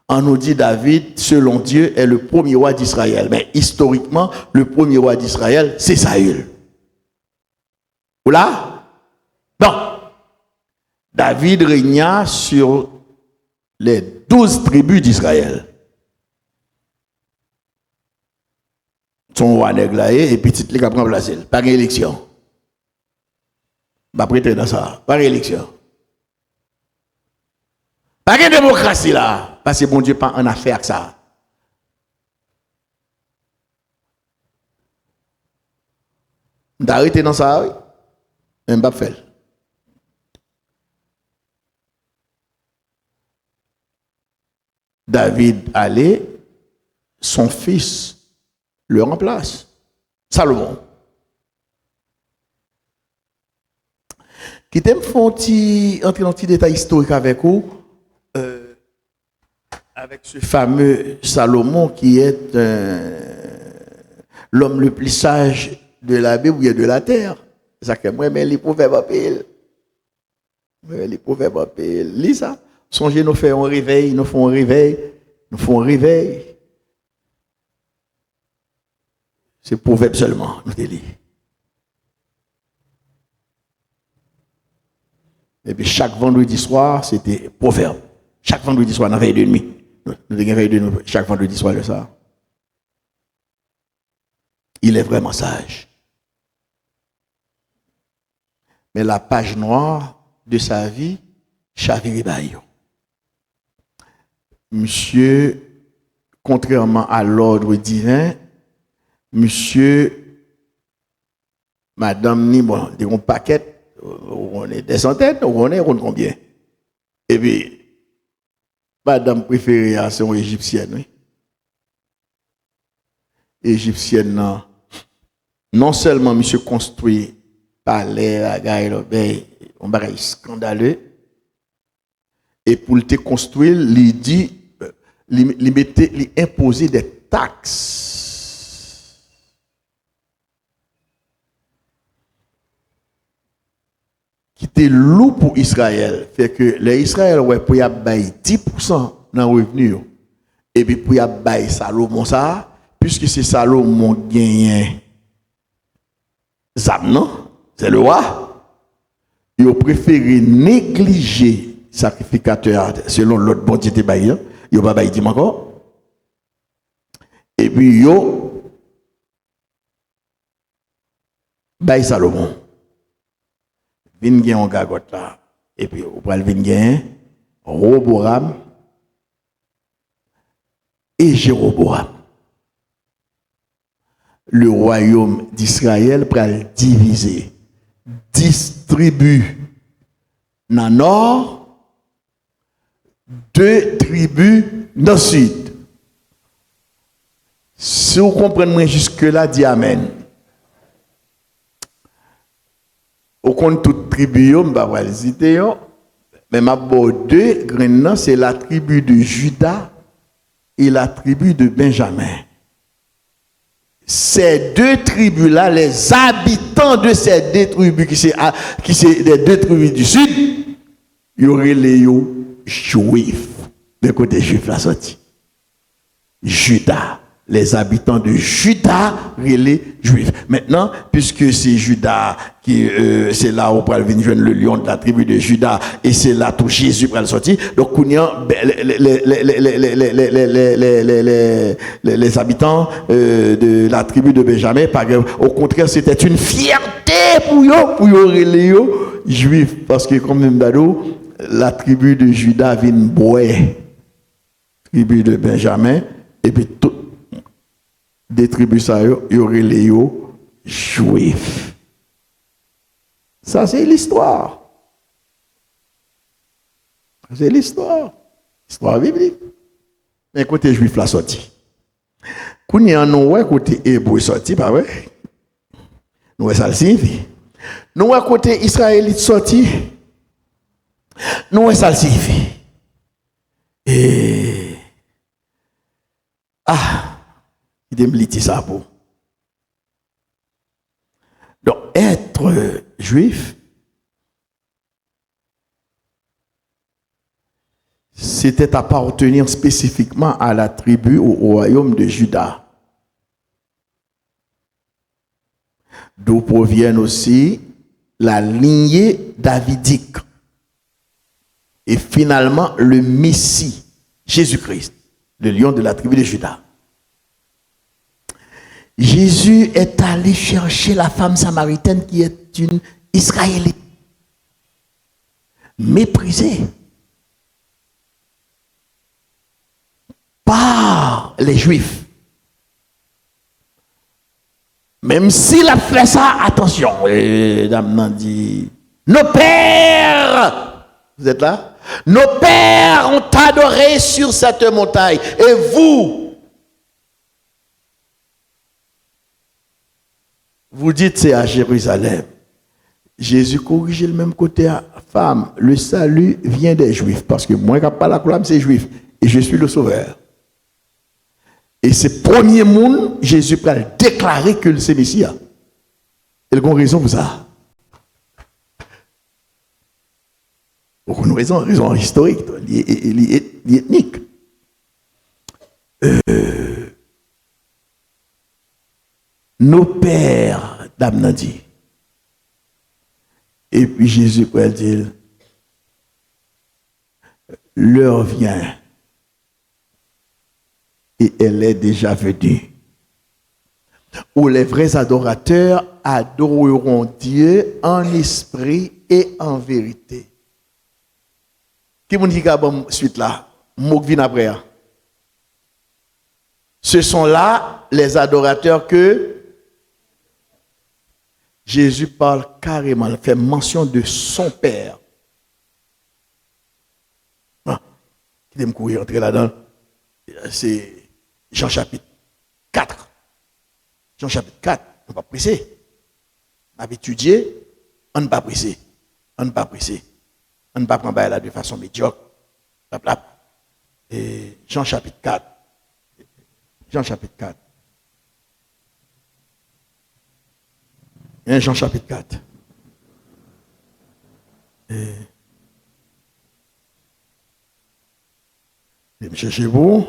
On nous dit David, selon Dieu, est le premier roi d'Israël. Mais historiquement, le premier roi d'Israël, c'est Saül. Ou là? Non. David régna sur les 12 tribus d'Israël. Son roi néglaé et petit les qui prend place. Par élection. Pas prêter dans ça. Par élection. Pas de démocratie là. Parce que bon Dieu pas en affaire que ça. D'arrêter dans ça, oui. Même pas faire. David allait, son fils le remplace. Salomon. Qui t'aime entrer dans un petit détail historique avec vous, avec ce fameux Salomon qui est l'homme le plus sage de la Bible et de la terre. Ça que moi, mais les proverbes appellent. Les proverbes appellent. Lis ça. Songez, nous faisons un réveil, nous font un réveil. C'est proverbe seulement, nous te lis. Et puis chaque vendredi soir, c'était proverbe. Chaque vendredi soir, dans la veille de nuit. Nous avons veille de nuit chaque vendredi soir de ça. Il est vraiment sage. Mais la page noire de sa vie, chaviré baillot. Monsieur, contrairement à l'ordre divin, monsieur, madame, ni bon, des paquets, on est des centaines, on est combien? Et puis, madame préférée, c'est une égyptienne, oui. Égyptienne, non seulement monsieur construit palais, bagaille, on bagaille scandaleux, et pour le construire, il dit, il imposait des taxes. Qui était lourd pour Israël. Fait que les Israël, ouais, pour y avoir 10% dans le revenu, et puis pour y avoir Salomon ça, puisque c'est Salomon qui gagne Zam, non? C'est le roi. Il a préféré négliger sacrificateur selon l'autre bon Dieu était baillé. Il n'a pas baillé encore. Et puis yo baille Salomon. Vin gen on gagote là. Et puis on pral vin gen Roboam et Jéroboam. le royaume d'Israël pour le diviser. 10 tribus dans le nord, 2 tribus dans le sud. Si vous comprenez jusque-là, dis Amen. Au compte toute tribu, je ne vais pas le citer, mais ma deux graines, c'est la tribu de Juda et la tribu de Benjamin. Ces 2 tribus-là, les habitants de ces 2 tribus, qui sont les 2 tribus du sud, il y aurait les juifs. De côté juif, la sortie. Juda. Les habitants de Juda, les juifs. Maintenant, puisque c'est Juda, qui c'est là où va venir joindre le lion de la tribu de Juda, et c'est là où Jésus va sortir. Donc, les habitants de la tribu de Benjamin, au contraire, c'était une fierté pour les juifs. Parce que, comme même d'ado, la tribu de Juda vient boire. Tribu de Benjamin, et puis tout. Des tribus, il y aurait les juifs. Ça, c'est l'histoire. C'est l'histoire. L'histoire biblique. Mais côté juif, la sortie. Quand il y a un côté hébreu sorti, pas vrai? Nous, ça le signifie. Nous, côté israélite sorti, nous, ça le signifie. Et. Il me dit ça pour. Donc, être juif, c'était appartenir spécifiquement à la tribu, au royaume de Juda. D'où provient aussi la lignée davidique. Et finalement, le Messie, Jésus-Christ, le lion de la tribu de Juda. Jésus est allé chercher la femme samaritaine qui est une Israélite, méprisée par les Juifs. Même s'il a fait ça, attention, les dames m'ont dit, nos pères, vous êtes là? Nos pères ont adoré sur cette montagne, et vous dites c'est à Jérusalem. Jésus corrige le même côté à femme. Le salut vient des Juifs. Parce que moi, quand je parle à la couleur, c'est Juif. Et je suis le sauveur. Et c'est premier monde, Jésus peut déclarer que c'est Messie. Et il a raison pour ça. Une raison historique, ethnique. Nos pères, dame n'a dit. Et puis Jésus peut dire, l'heure vient et elle est déjà venue, où les vrais adorateurs adoreront Dieu en esprit et en vérité. Qui vous dit qu'il y a une suite là? Mouk vient après. Ce sont là les adorateurs que Jésus parle carrément, il fait mention de son Père. Qui aime courir entrer là-dedans? C'est Jean chapitre 4. Jean chapitre 4, on ne va pas presser. On va étudier, on ne va pas presser. On ne va pas presser. On ne va pas prendre là de façon médiocre. Et Jean chapitre 4. Jean chapitre 4. Jean chapitre 4. Cherchez-vous.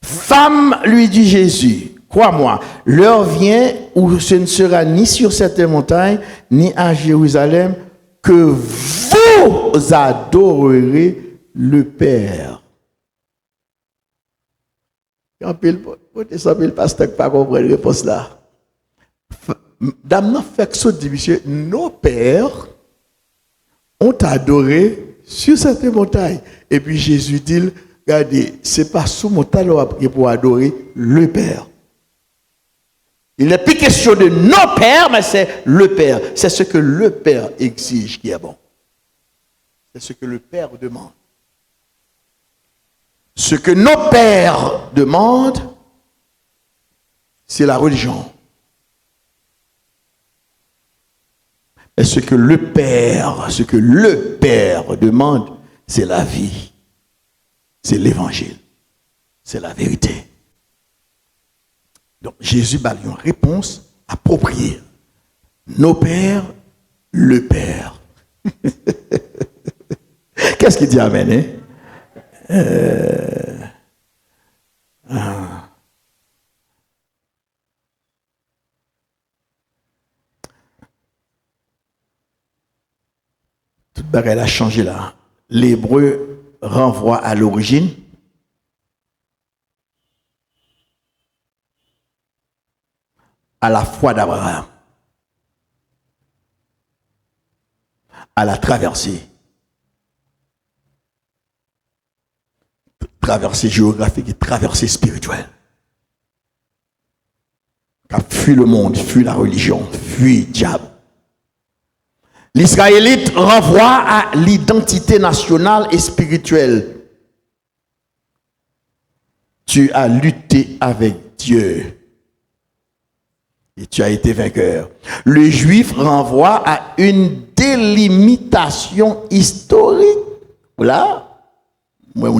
Femme, lui dit Jésus, crois-moi, l'heure vient où ce ne sera ni sur cette montagne, ni à Jérusalem, que vous adorerez le Père. Quand le pasteur pas comprendre la réponse là. Dame n'a fait que ça dit, monsieur, nos pères ont adoré sur cette montagne. Et puis Jésus dit, regardez, c'est pas sous montagne qu'on va prier pour adorer le Père. Il n'est plus question de nos pères, mais c'est le Père. C'est ce que le Père exige qui est bon. C'est ce que le Père demande. Ce que nos pères demandent, c'est la religion. Et ce que le Père demande, c'est la vie. C'est l'évangile. C'est la vérité. Donc Jésus a une réponse appropriée. Nos pères, le Père. Qu'est-ce qu'il dit amen? Toute bagarre a changé là. L'hébreu renvoie à l'origine. À la foi d'Abraham. À la traversée. Traversée géographique et traversée spirituelle. Qui a fui le monde, fui la religion, fui le diable. L'Israélite renvoie à l'identité nationale et spirituelle. Tu as lutté avec Dieu et tu as été vainqueur. Le juif renvoie à une délimitation historique. Voilà. Le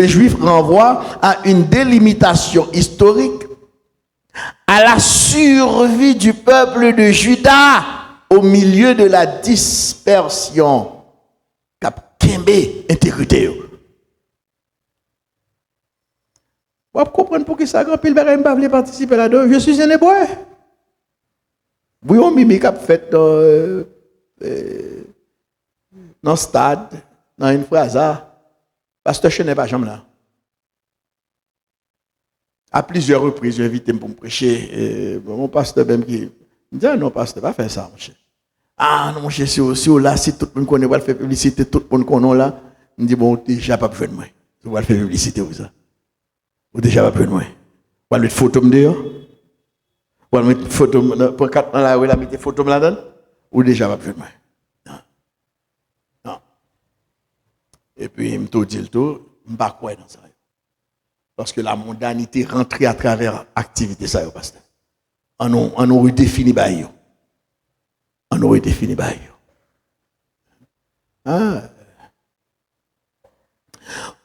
juif renvoie à une délimitation historique, à la survie du peuple de Juda au milieu de la dispersion. Cap Kembe, intégrité. Vous comprenez pour qui ça grand pile ne pas participer là-dedans. Je suis un hébreu. Oui, on mimi cap fait dans le stade, dans une phrase, pasteur je n'ai pas jamais là. À plusieurs reprises, j'ai invité pour me prêcher. Mon pasteur même qui me dit, ah non, pasteur, pas faire ça, mon cher. Ah non, mon cher, si là, si tout le monde connaît, va faire publicité, tout le monde connaît là, il me dit, bon, déjà pas besoin de moi. Vous allez faire publicité, vous ça. Ou déjà pas besoin de moi. Vous allez mettre photo dehors. Vous allez mettre photo, pour 4 ans là, vous allez mettre photo là-dedans. Ou déjà pas besoin de moi. Non. Non. Et puis, il me dit le tout, je ne sais pas quoi dans ça. Parce que la mondanité rentrée à travers l'activité, ça, pasteur. On aurait défini bail. On aurait défini bail. Ah.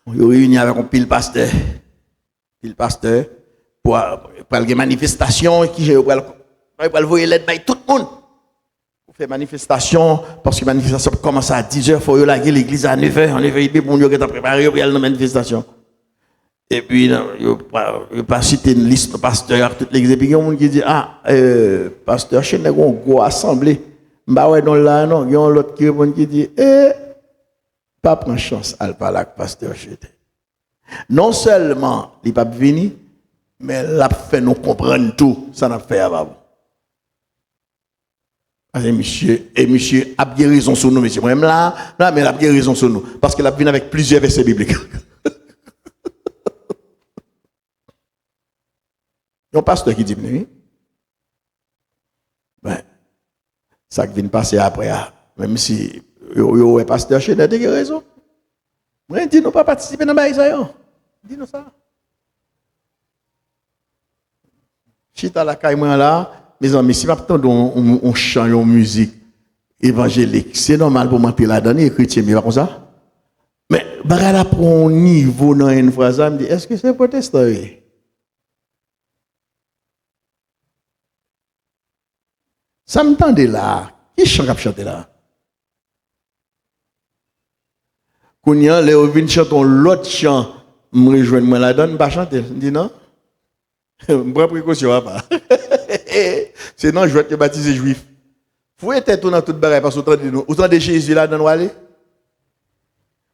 On est réuni avec un pile pasteur. Pile pasteur. Pour une manifestation qui va le voir l'aide by tout le monde. Pour faire manifestation, parce que la manifestation commence à 10h, il faut y aller l'église à 9h. En 9h, on est préparé pour y aller dans la manifestation. Et puis, il n'y a pas cité une liste de pasteurs, toute l'église. Et puis, il y a un monde qui dit, pasteur, je suis une grosse assemblée. Bah ouais, non, là, non, il y a un autre qui dit, pas prendre chance, à parler avec pasteur Chete. Non seulement, il n'est pas venu, mais il a fait nous comprendre tout, ça n'a fait avant. Monsieur a bien raison sur nous, monsieur. Moi-même là, mais il a bien raison sur nous. Parce qu'il a venu avec plusieurs versets bibliques. Il y a un pasteur qui dit, oui. Ben, ça qui vient passer après, même si il y a un pasteur chez nous, il a raison. Moi, dis nous pas participer dans le ça. Dis-nous ça. Chita la caille là, mes amis, si on chante une musique évangélique, c'est normal pour monter là-dedans, et chrétien, mais pas comme ça. Mais, là, pour un niveau dans une phrase, me dit, est-ce que c'est protestant? Ça me tendait là. Qui chante chanter là? Quand il y a les chanter l'autre chant, me rejoindre moi là-dedans, pas chanter. Je dis non. Je prends précaution pas. Sinon, je vais te baptiser juif. Vous êtes tout dans toute bagaille parce que autant de Jésus là dans nous aller.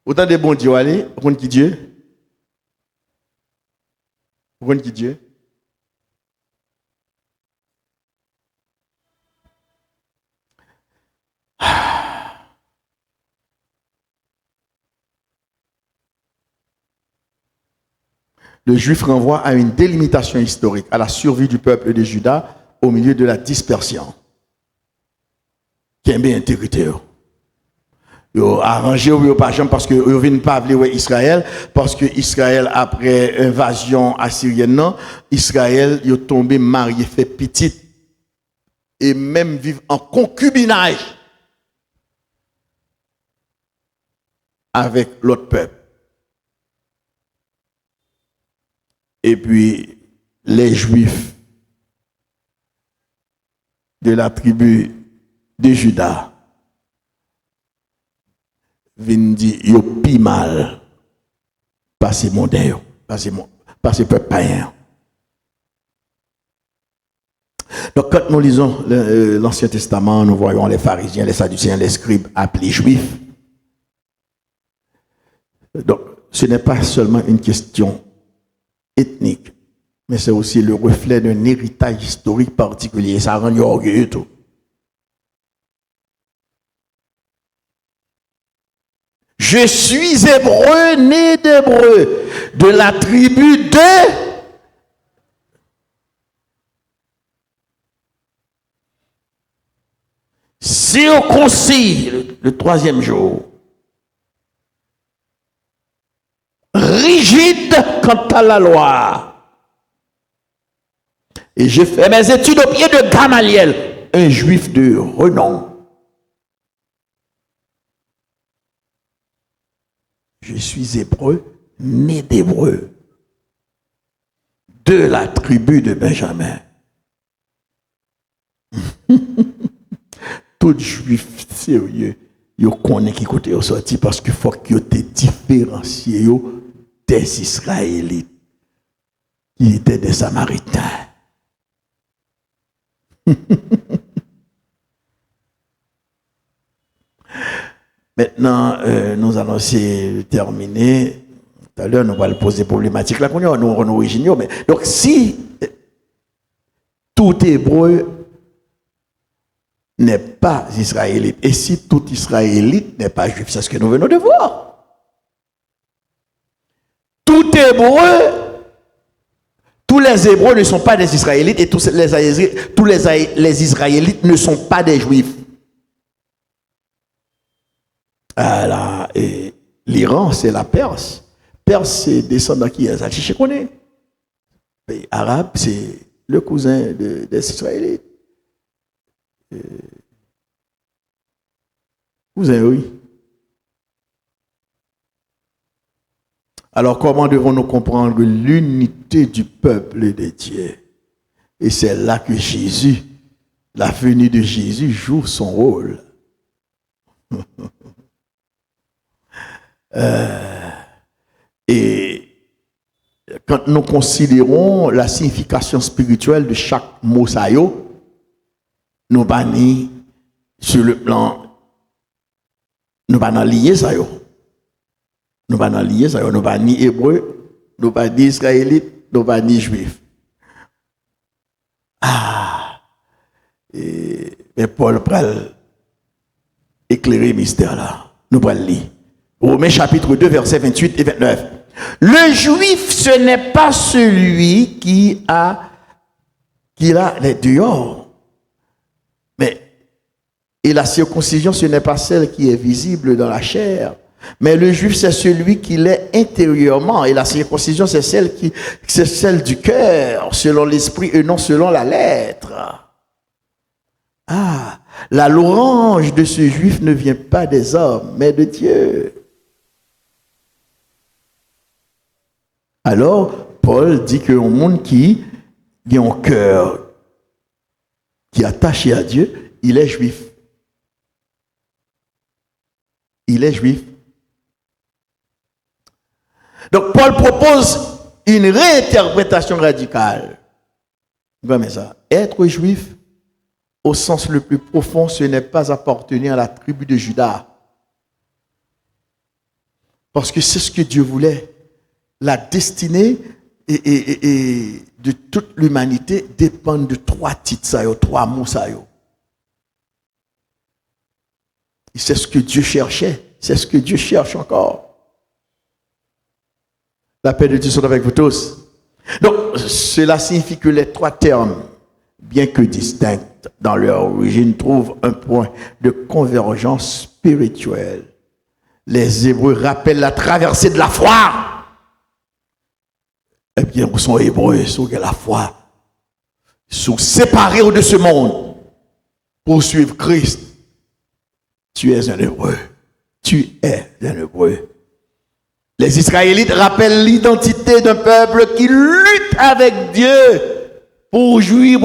Autant de bon Dieu aller, on qui Dieu. On qui Dieu. le juif renvoie à une délimitation historique, à la survie du peuple de Juda au milieu de la dispersion. Qui est bien intégrité. Yo arrangé ou pas jamais parce que yo viennent pas appeler Israël parce que Israël après invasion assyrienne non, Israël yo tombé marié fait petite et même vivre en concubinage avec l'autre peuple. Et puis les Juifs de la tribu de Juda viennent dire yo pi mal passer mondain, passer peuple païen. Donc quand nous lisons l'Ancien Testament, nous voyons les pharisiens, les sadducéens, les scribes appelés juifs. Donc ce n'est pas seulement une question ethnique, mais c'est aussi le reflet d'un héritage historique particulier. Ça rend orgueilleux tout. Je suis hébreu, né d'hébreu, de la tribu de... circoncis, le troisième jour. Rigide quant à la loi. Et j'ai fait mes études au pied de Gamaliel, un juif de renom. Je suis hébreu, né d'hébreu, de la tribu de Benjamin. Tout juif sérieux, il connaît qui côté au sorti parce qu'il faut qu'il te différencie des Israélites qui étaient des Samaritains. Maintenant, nous allons terminer. Tout à l'heure, nous allons poser des problématiques là qu'on a, nous sommes originaux. Mais donc, si tout hébreu n'est pas israélite, et si tout israélite n'est pas juif, c'est ce que nous venons de voir. Tout hébreu, tous les hébreux ne sont pas des israélites, et tous les israélites ne sont pas des juifs. Alors, et l'Iran, c'est la Perse. Perse, c'est descendant qui est Zachiche connaît. Arabe, c'est le cousin des Israélites. Cousin, oui. Alors, comment devons-nous comprendre l'unité du peuple de Dieu? Et c'est là que Jésus, la venue de Jésus, joue son rôle. Et quand nous considérons la signification spirituelle de chaque mot sayo, nous bannis sur le plan, nous bannis lié sayo, nous bannis hébreu, nous bannis israélite, nous bannis juif. Mais Paul pral éclairer le mystère là, nous pral lire. Romains chapitre 2, versets 28 et 29. Le juif, ce n'est pas celui qui a les dehors. Et la circoncision, ce n'est pas celle qui est visible dans la chair. Mais le juif, c'est celui qui l'est intérieurement. Et la circoncision, c'est celle du cœur, selon l'esprit et non selon la lettre. La louange de ce juif ne vient pas des hommes, mais de Dieu. Alors, Paul dit qu'un monde qui a un cœur qui est attaché à Dieu, il est juif. Il est juif. Donc, Paul propose une réinterprétation radicale. Comme ça. Être juif, au sens le plus profond, ce n'est pas appartenir à la tribu de Juda. Parce que c'est ce que Dieu voulait. La destinée et de toute l'humanité dépend de trois titres, trois mots. Et c'est ce que Dieu cherchait. C'est ce que Dieu cherche encore. La paix de Dieu soit avec vous tous. Donc, cela signifie que les trois termes, bien que distincts dans leur origine, trouvent un point de convergence spirituelle. Les Hébreux rappellent la traversée de la foi. Eh bien, ils sont Hébreux, ils sont la foi. Ils sont séparés de ce monde pour suivre Christ. Tu es un Hébreu. Tu es un Hébreu. Les Israélites rappellent l'identité d'un peuple qui lutte avec Dieu pour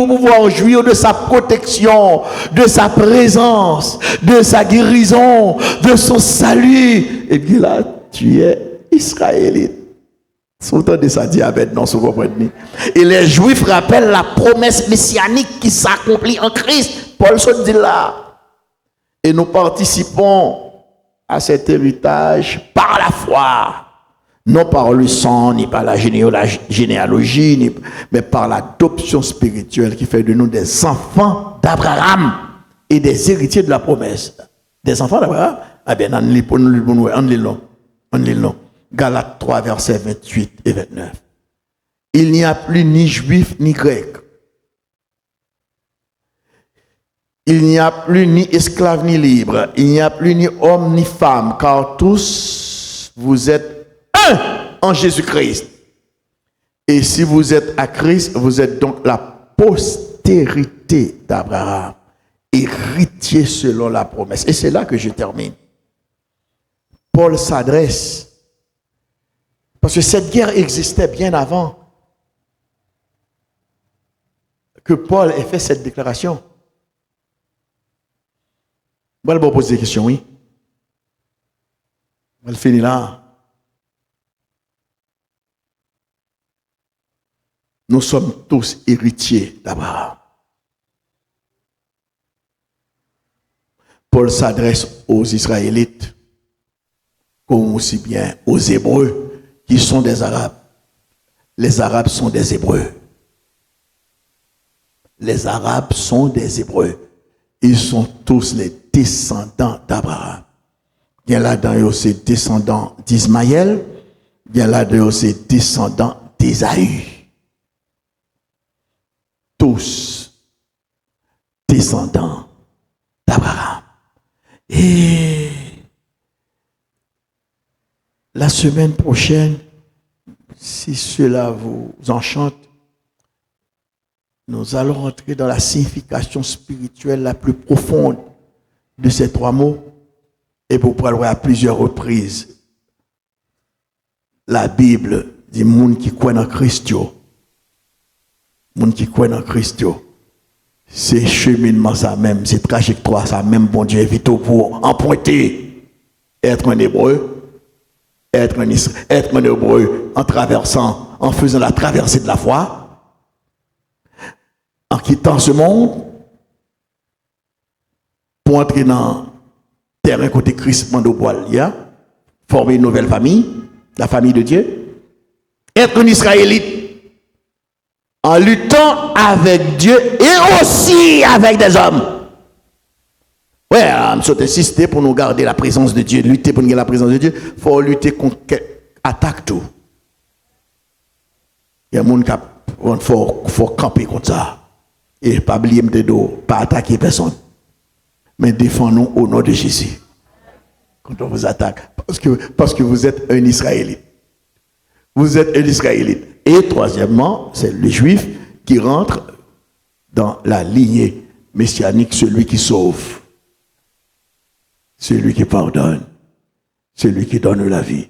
pouvoir jouir de sa protection, de sa présence, de sa guérison, de son salut. Et bien là, tu es Israélite. Sultan de sa diabète, non, vous comprenez. Et les Juifs rappellent la promesse messianique qui s'accomplit en Christ. Paul se dit là. Et nous participons à cet héritage par la foi, non par le sang, ni par la généalogie, mais par l'adoption spirituelle qui fait de nous des enfants d'Abraham et des héritiers de la promesse. Des enfants d'Abraham? Ah bien, on lit long. Galates 3, versets 28 et 29. Il n'y a plus ni juif ni grec. Il n'y a plus ni esclave ni libre. Il n'y a plus ni homme ni femme, car tous vous êtes un en Jésus-Christ. Et si vous êtes à Christ, vous êtes donc la postérité d'Abraham, héritier selon la promesse. Et c'est là que je termine. Paul s'adresse, parce que cette guerre existait bien avant que Paul ait fait cette déclaration. Je vais vous poser des questions, oui. Je vais finir là. Nous sommes tous héritiers d'Abraham. Paul s'adresse aux Israélites, comme aussi bien aux Hébreux, qui sont des Arabes. Les Arabes sont des Hébreux. Les Arabes sont des Hébreux. Ils sont tous les descendants d'Abraham. Il y a là-dedans aussi descendants d'Ismaël. Il y a là-dedans aussi descendants d'Ésaü. Tous descendants d'Abraham. Et la semaine prochaine, si cela vous enchante, nous allons rentrer dans la signification spirituelle la plus profonde de ces trois mots. Et vous pourrez le voir à plusieurs reprises. La Bible dit monde qui croit en Christ. Monde qui croit en Christ. C'est cheminement ça même, c'est trajectoire ça même, bon Dieu invite pour emprunter, être un Hébreu, être un Hébreu en traversant, en faisant la traversée de la foi, en quittant ce monde, pour entrer dans le terrain côté Christ Mandoboal, former une nouvelle famille, la famille de Dieu, être un Israélite, en luttant avec Dieu et aussi avec des hommes. Ouais, je suis insisté pour nous garder la présence de Dieu, lutter pour nous garder la présence de Dieu, il faut lutter contre attaque tout. Il y a des gens qui faut camper contre ça. Et pas oublier de dos, pas attaquer personne. Mais défendons au nom de Jésus. Quand on vous attaque. Parce que vous êtes un Israélite. Vous êtes un Israélite. Et troisièmement, c'est le Juif qui rentre dans la lignée messianique, celui qui sauve, celui qui pardonne, celui qui donne la vie.